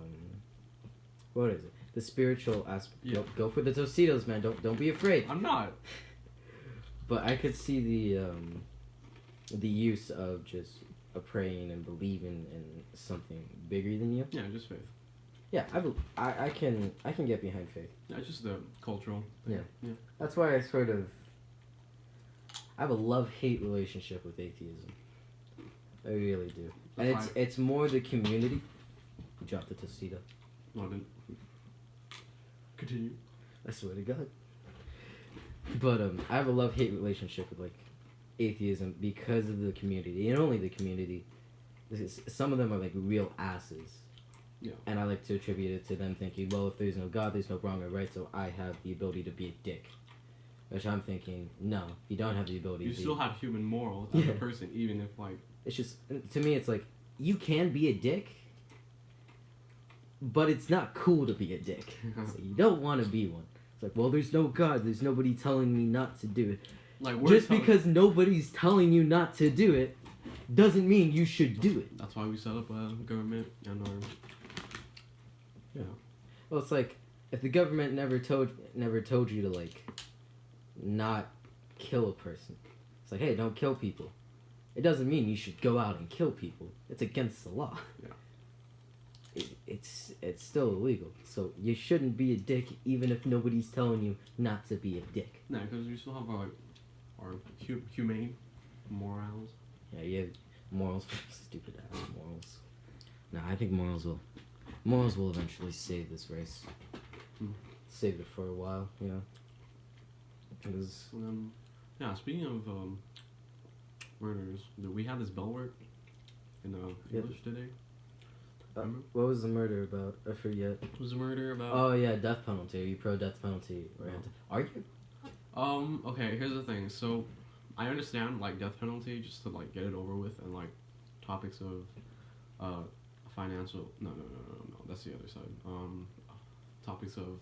what is it? The spiritual aspect. Yeah. Go for the Tostitos, man. Don't be afraid. I'm not. But I could see the use of just praying and believing in something bigger than you. Yeah, just faith. Yeah, I can get behind faith. Yeah, it's just the cultural thing. Yeah. That's why I have a love-hate relationship with atheism. I really do. And it's more the community. You dropped the Tostito. No, I didn't. Continue. I swear to God. But I have a love-hate relationship with like atheism because of the community, and only the community. Some of them are like real asses. Yeah. And I like to attribute it to them thinking, well, if there's no God, there's no wrong or right, so I have the ability to be a dick. Which I'm thinking, no, you don't have the ability to be. You still have human morals as a person, even if, like... It's just, to me, it's like, you can be a dick, but it's not cool to be a dick. So you don't want to be one. It's like, well, there's no God, there's nobody telling me not to do it. Like, just because nobody's telling you not to do it, doesn't mean you should do it. That's why we set up a government and our... Yeah. Well, it's like, if the government never told you to like not kill a person, it's like, hey, don't kill people. It doesn't mean you should go out and kill people. It's against the law. Yeah. It's still illegal. So you shouldn't be a dick even if nobody's telling you not to be a dick. No, because you still have our humane morals. Yeah, you have morals. Stupid ass morals. No, I think morals will eventually save this race. Saved it for a while, you know. Because yeah, speaking of murders, we had this bell work in English today. What was the murder about? I forget. It was a murder about... Oh, yeah, death penalty. Are you pro-death penalty? Or anti? Are you? Okay, here's the thing. So, I understand, like, death penalty just to, like, get it over with and, like, topics of financial... No, that's the other side. Topics of,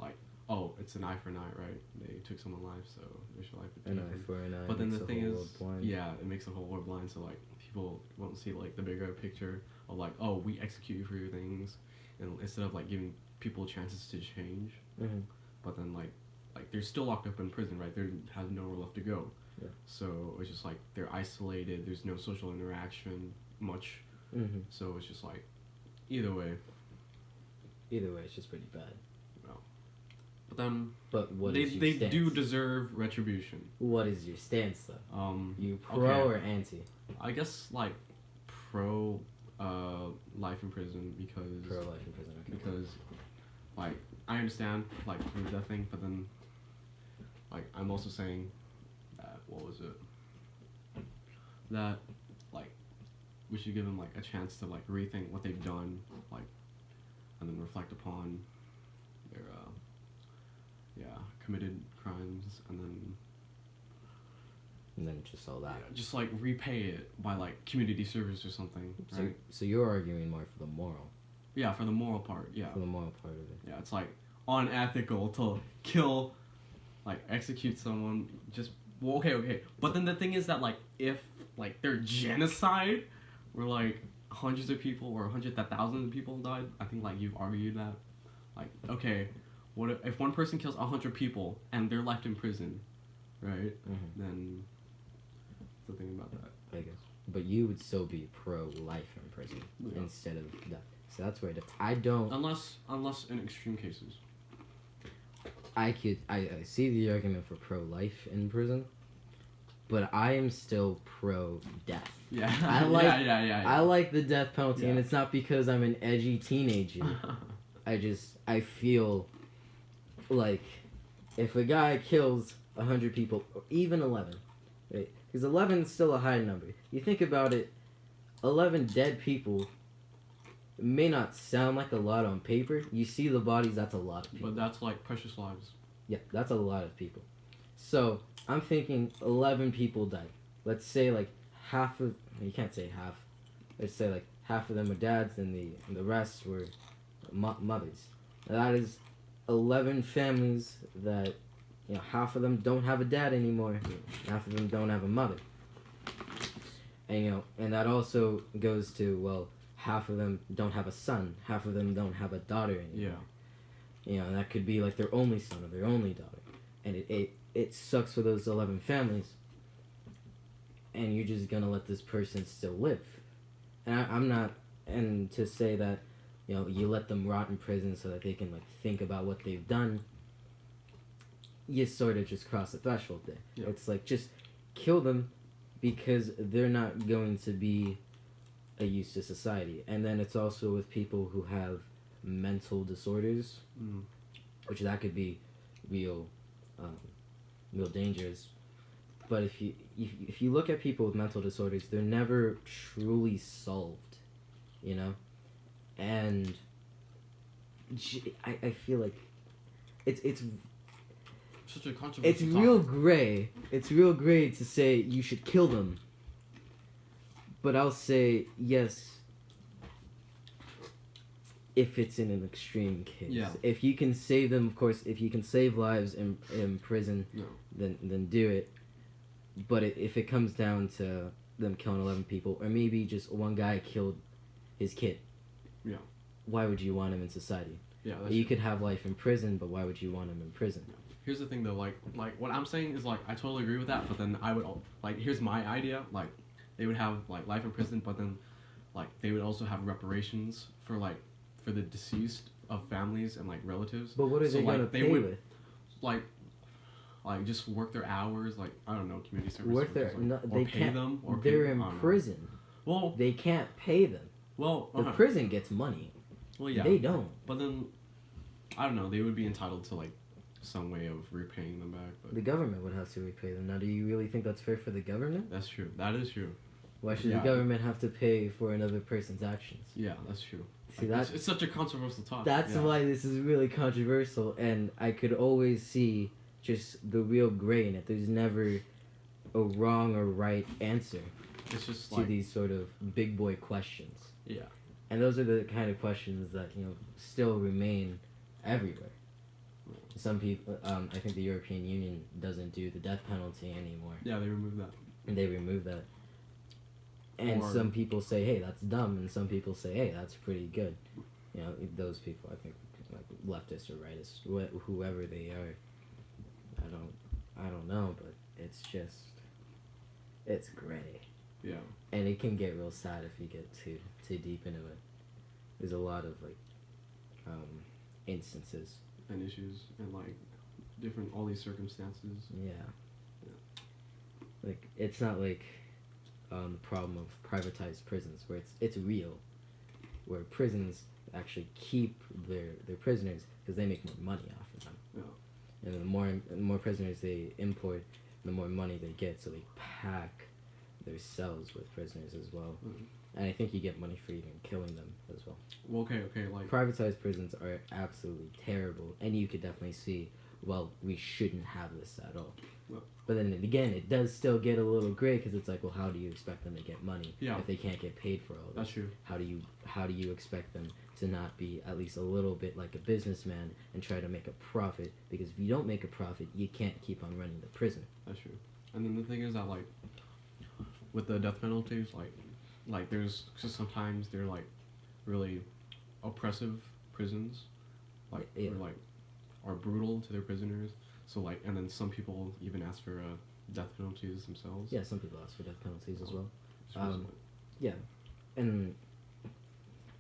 like, oh, it's an eye for an eye, right? They took someone's life, so there's your life. An eye for an eye. But then the thing is, yeah, it makes the whole world blind, so, like, people won't see, like, the bigger picture of, like, oh, we execute you for your things, and instead of, like, giving people chances to change. Mm-hmm. But then, like, they're still locked up in prison, right? They have nowhere left to go. Yeah. So it's just, like, they're isolated, there's no social interaction much. Mm-hmm. So it's just, like, either way, it's just pretty bad. But then, what they is your stance? do deserve retribution. What is your stance, though? You pro or anti? I guess, like, pro life in prison because... Pro life in prison, okay. Because, like, I understand, like, the death thing, but then, like, I'm also saying that, that, like, we should give them, like, a chance to, like, rethink what they've done, like, and then reflect upon their, committed crimes, and then just all that. Yeah, just, like, repay it by, like, community service or something, right? So you're arguing more for the moral. Yeah, for the moral part, yeah. For the moral part of it. Yeah, it's, like, unethical to kill, like, execute someone just... Well, okay. But then the thing is that, like, if, like, they're genocide, where, like, hundreds of people or thousands of people died, I think, like, you've argued that. Like, okay, what if one person kills 100 people and they're left in prison, right? Mm-hmm. Then, the thing about that. I guess. But you would still be pro-life in prison instead of death. So that's where I don't... Unless in extreme cases. I see the argument for pro-life in prison, but I am still pro-death. Yeah. I I like the death penalty, and it's not because I'm an edgy teenager. I feel like if a guy kills 100 people, or even 11, right? Because 11 is still a high number. You think about it, 11 dead people may not sound like a lot on paper. You see the bodies, that's a lot of people. But that's, like, precious lives. Yeah, that's a lot of people. So, I'm thinking 11 people died. Let's say, like, half of... You can't say half. Let's say, like, half of them were dads and the rest were mothers. That is 11 families that, you know, half of them don't have a dad anymore. Half of them don't have a mother. And, you know, and that also goes to, well... half of them don't have a son. Half of them don't have a daughter anymore. Yeah. You know, that could be like their only son or their only daughter. And it sucks for those 11 families. And you're just gonna let this person still live. And I'm not... And to say that, you know, you let them rot in prison so that they can, like, think about what they've done, you sort of just cross the threshold there. Yeah. It's like, just kill them because they're not going to be a use to society. And then it's also with people who have mental disorders, which that could be real dangerous. But if you look at people with mental disorders, they're never truly solved, you know. And I feel like it's such a controversial it's real gray. It's real gray to say you should kill them. But I'll say yes if it's in an extreme case. Yeah. If you can save them, of course, if you can save lives in prison, then do it. But if it comes down to them killing 11 people, or maybe just one guy killed his kid, why would you want him in society? Yeah, you could have life in prison, but why would you want him in prison? Here's the thing though, like what I'm saying is like I totally agree with that, but then I would like here's my idea, like they would have like life in prison, but then like they would also have reparations for the deceased of families and like relatives. But what are they gonna pay with? Like just work their hours, like I don't know, community service. Work their they pay can't. them, or they're pay, in prison. Well, they can't pay them. Well, the prison gets money. Well, yeah, they don't. But then I don't know. They would be entitled to like some way of repaying them back. But the government would have to repay them. Now, do you really think that's fair for the government? That's true. That is true. Why should the government have to pay for another person's actions? Yeah, that's true. See, it's such a controversial topic. That's why this is really controversial, and I could always see just the real gray in it. There's never a wrong or right answer. It's just to these sort of big boy questions. Yeah. And those are the kind of questions that still remain everywhere. Some people, I think the European Union doesn't do the death penalty anymore. Yeah, they removed that. They removed that. And some people say, hey, that's dumb, and some people say, hey, that's pretty good. Those people, I think, like leftists or rightists, whoever they are, I don't know, but it's gray. Yeah. And it can get real sad if you get too deep into it. There's a lot of instances and issues and different all these circumstances. Yeah. Like it's not like the problem of privatized prisons where it's real, where prisons actually keep their prisoners because they make more money off of them. Yeah. And the more prisoners they import, the more money they get, so they pack their cells with prisoners as well. Mm-hmm. And I think you get money for even killing them as well. Well, okay, privatized prisons are absolutely terrible, and you could definitely see, well, we shouldn't have this at all. Well, but then again, it does still get a little gray because it's like, well, how do you expect them to get money if they can't get paid for all this? That's true. How do you expect them to not be at least a little bit like a businessman and try to make a profit? Because if you don't make a profit, you can't keep on running the prison. That's true. And then the thing is that with the death penalties, there's just sometimes they're really oppressive prisons, are brutal to their prisoners. So and then some people even ask for death penalties themselves. Yeah, some people ask for death penalties as well. Yeah, and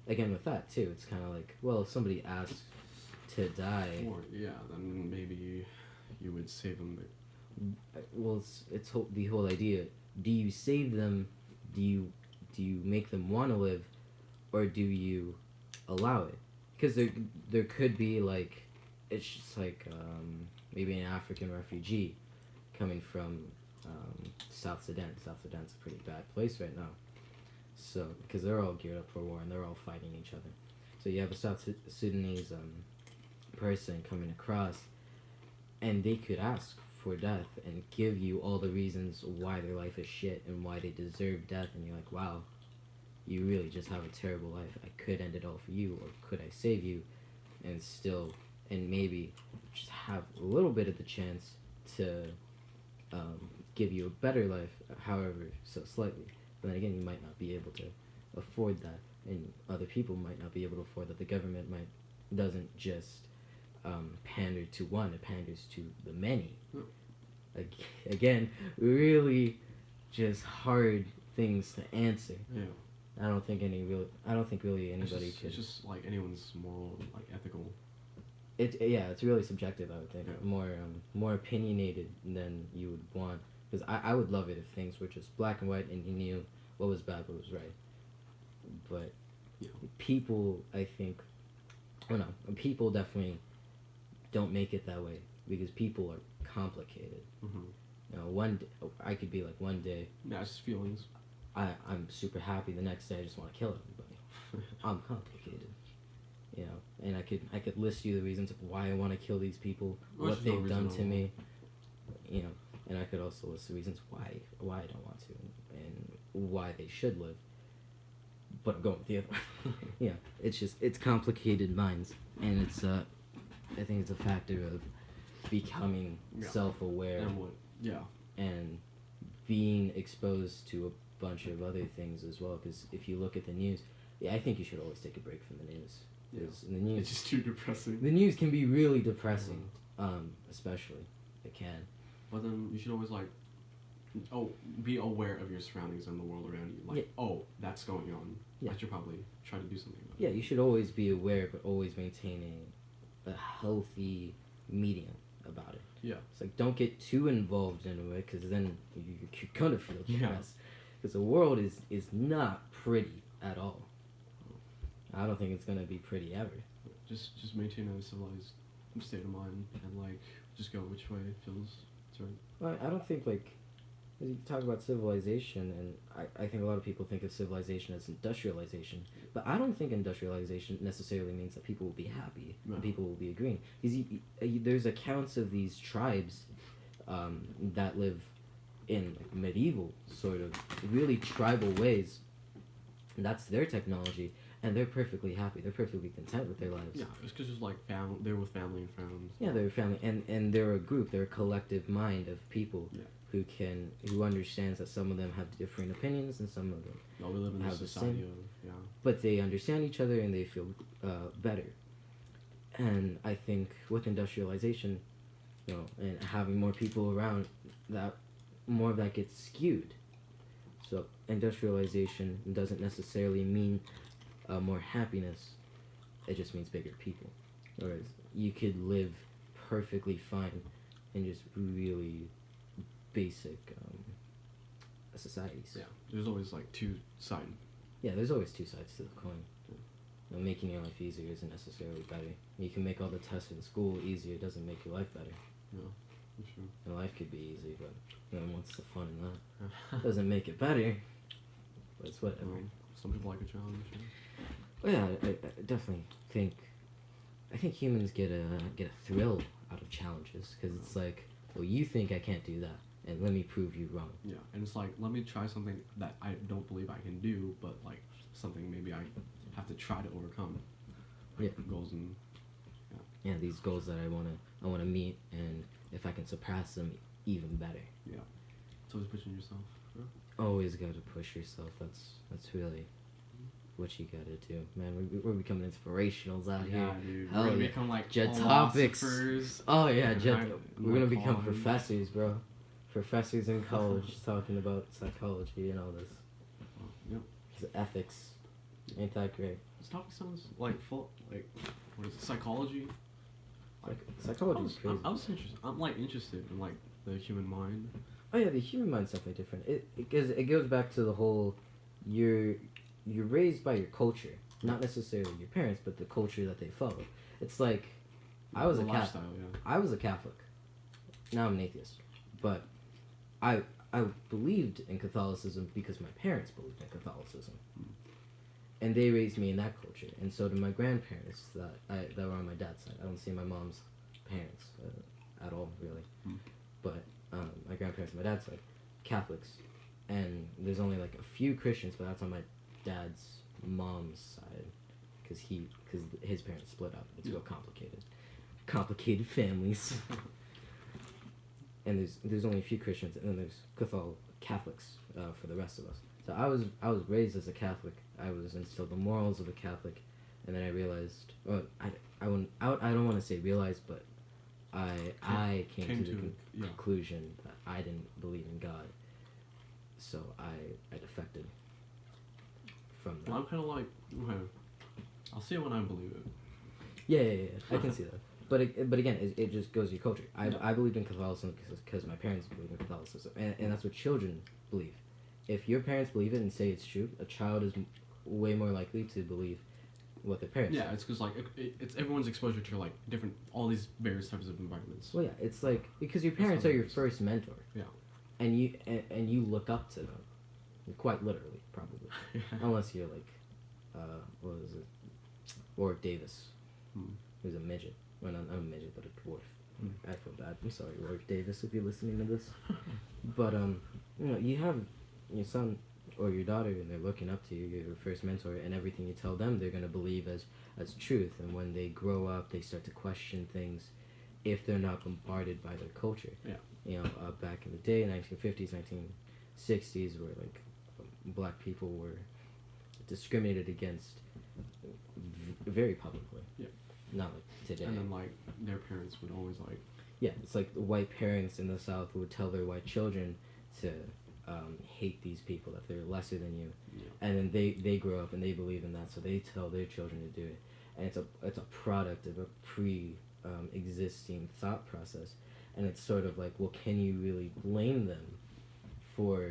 again with that too, it's kind of like, well, if somebody asks to die, then maybe you would save them. Well, it's the whole idea. Do you save them? Do you make them want to live, or do you allow it? Because there could be it's just maybe an African refugee coming from South Sudan. South Sudan's a pretty bad place right now. So because they're all geared up for war and they're all fighting each other. So you have a South Sudanese person coming across, and they could ask for death and give you all the reasons why their life is shit and why they deserve death, and you're like, wow, you really just have a terrible life. I could end it all for you, or could I save you and maybe just have a little bit of the chance to give you a better life, however so slightly. But then again, you might not be able to afford that, and other people might not be able to afford that. The government doesn't just pander to one, it panders to the many. Again, really just hard things to answer. Yeah. I don't think really anybody could. It's just anyone's moral, ethical. It's really subjective. I would think more opinionated than you would want. Because I would love it if things were just black and white and you knew what was bad, what was right. But people, I think, people definitely don't make it that way because people are complicated. Mm-hmm. I could be one day. Yeah, it's just feelings. I'm super happy. The next day, I just want to kill everybody. I'm complicated, and I could list you the reasons why I want to kill these people, what they've done to me, and I could also list the reasons why I don't want to, and why they should live. But I'm going with the other one. It's complicated minds, and it's I think it's a factor of becoming self-aware, and being exposed to a bunch of other things as well. Because if you look at the news, I think you should always take a break from the news. Yeah. The news, it's just too depressing. The news can be really depressing, especially. It can. But then you should always like, be aware of your surroundings and the world around you. Like, that's going on. Yeah. I should probably try to do something about it. Yeah, you should always be aware, but always maintaining a healthy medium about it. Yeah. It's like, don't get too involved in it, because then you're gonna feel depressed. Because the world is not pretty at all. I don't think it's gonna be pretty ever. Just maintain a civilized state of mind and like just go which way it feels right. Well, I don't think like you talk about civilization, and I think a lot of people think of civilization as industrialization, but I don't think industrialization necessarily means that people will be happy and people will be agreeing. Because there's accounts of these tribes that live in like, medieval sort of really tribal ways. And that's their technology. And they're perfectly happy. They're perfectly content with their lives. Yeah, it's because it's like they're with family and friends. Yeah, they're a family, and they're a group. They're a collective mind of people who understands that some of them have different opinions and some of them we live in have a the society same. But they understand each other and they feel better. And I think with industrialization, and having more people around, that more of that gets skewed. So industrialization doesn't necessarily mean more happiness. It just means bigger people. Whereas you could live perfectly fine in just really basic societies. Yeah, there's always like two sides. Yeah, there's always two sides to the coin. Yeah. Making your life easier isn't necessarily better. You can make all the tests in school easier. It doesn't make your life better. Yeah, for sure. And life could be easy, but what's the fun in that? Doesn't make it better. But it's whatever. Some people like a challenge. Well, yeah, I definitely think. I think humans get a thrill out of challenges because it's like, well, you think I can't do that, and let me prove you wrong. Yeah, and it's like, let me try something that I don't believe I can do, but like something maybe I have to try to overcome. Like goals and yeah, these goals that I wanna meet, and if I can surpass them, even better. Yeah, it's always pushing yourself. Yeah. Always gotta push yourself. That's really what you gotta do, man. We're becoming inspirationals out here. Dude. We're gonna become like Jet topics. Oh yeah, we're gonna become college. professors, bro. Professors in college talking about psychology and all this. Yep. Ethics. Ain't that great? This topic sounds like full. Like, what is it? Psychology. Psychology is crazy. I was interested. I'm like interested in like the human mind. Oh yeah, the human mind's definitely different. It goes back to the whole you're raised by your culture, not necessarily your parents, but the culture that they follow. It's like I was a Catholic. I was a Catholic. Now I'm an atheist, but I believed in Catholicism because my parents believed in Catholicism, and they raised me in that culture. And so did my grandparents that were on my dad's side. I don't see my mom's parents at all really, but my grandparents on my dad's side, Catholics, and there's only like a few Christians, but that's on my dad's mom's side, because his parents split up. It's real complicated families. And there's only a few Christians, and then there's Catholics for the rest of us. So I was raised as a Catholic. I was instilled the morals of a Catholic, and then I realized, I don't want to say realized, but I came to the conclusion that I didn't believe in God, so I defected from that. Well, I'm kind of like, okay, I'll see it when I believe it. Yeah. I can see that. But again, it just goes to your culture. I believed in Catholicism because my parents believe in Catholicism, and that's what children believe. If your parents believe it and say it's true, a child is way more likely to believe what their parents say. It's because like it's everyone's exposure to like all these various types of environments. Well, yeah, it's like because your parents are your first mentor. Yeah. And you look up to them, quite literally, probably, unless you're like, what was it, Warwick Davis, who's a midget. Well, not a midget, but a dwarf. I feel bad. I'm sorry, Warwick Davis, if you're listening to this. But you have your son or your daughter, and they're looking up to you, your first mentor, and everything you tell them, they're gonna believe as truth. And when they grow up, they start to question things, if they're not bombarded by their culture. Yeah. Back in the day, 1950s, 1960s, where like black people were discriminated against very publicly. Yeah. Not like today. And then like their parents would always like. Yeah, it's like the white parents in the South would tell their white children to hate these people, that they're lesser than you. Yeah. And then they grow up and they believe in that, so they tell their children to do it. And it's a product of a existing thought process. And it's sort of like, well, can you really blame them for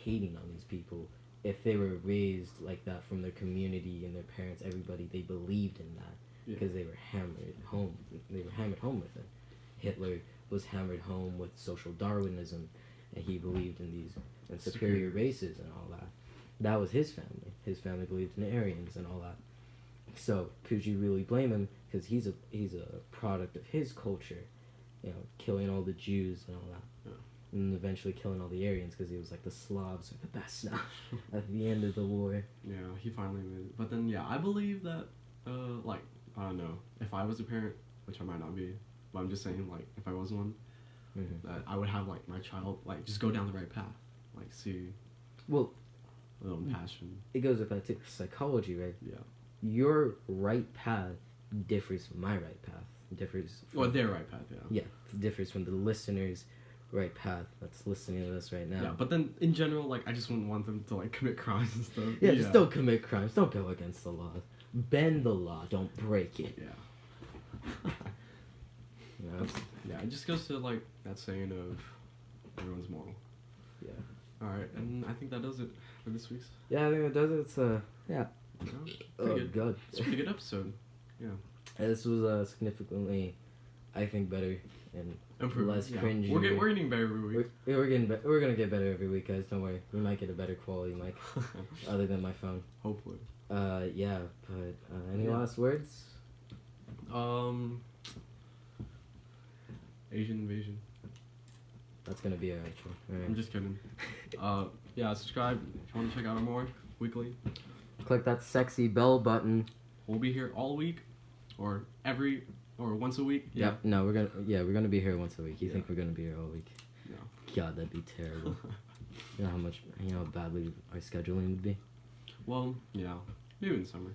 hating on these people if they were raised like that from their community and their parents, everybody, they believed in that because they were hammered home. They were hammered home with it. Hitler was hammered home with social Darwinism, and he believed in these superior races and all that. That was his family. His family believed in Aryans and all that. So could you really blame him? Because he's a product of his culture, you know, killing all the Jews and all that, and eventually killing all the Aryans because he was like, the Slavs are the best now. At the end of the war. Yeah, he finally made it. But then yeah, I believe that like I don't know, if I was a parent, which I might not be, but I'm just saying, like, if I was one, that I would have, like, my child, like, just go down the right path. Like, see... Well... a little passion. It goes with that, too. Psychology, right? Yeah. Your right path differs from my right path. Differs from... Well, their right path, yeah. Yeah. Differs from the listener's right path that's listening to this right now. Yeah, but then, in general, like, I just wouldn't want them to, like, commit crimes and stuff. Yeah, just don't commit crimes. Don't go against the law. Bend the law. Don't break it. Yeah. No. Yeah, it just goes to, like, that saying of everyone's moral. Yeah. Alright, and I think that does it for this week's. Yeah, I think it does it. It's, yeah. Pretty good. God. It's a pretty good episode. Yeah. This was, significantly, I think, better and less cringy. We're getting better every week. We're gonna get better every week, guys. Don't worry. We might get a better quality mic, other than my phone. Hopefully. Yeah, but, any last words? Asian invasion. That's gonna be our outro. Alright. I'm just kidding. Yeah, subscribe if you want to check out our more weekly. Click that sexy bell button. We'll be here all week, or once a week. Yeah. No, we're gonna be here once a week. You think we're gonna be here all week? No. God, that'd be terrible. You know how badly our scheduling would be. Well, yeah, maybe in the summer.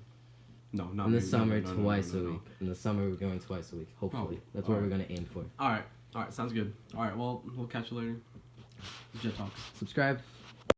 No, not in the maybe, summer, no, twice no, a week. In the summer, we're going twice a week. Hopefully, Probably. That's what we're gonna aim for. All right, sounds good. All right, well, we'll catch you later. Jet Talks. Subscribe.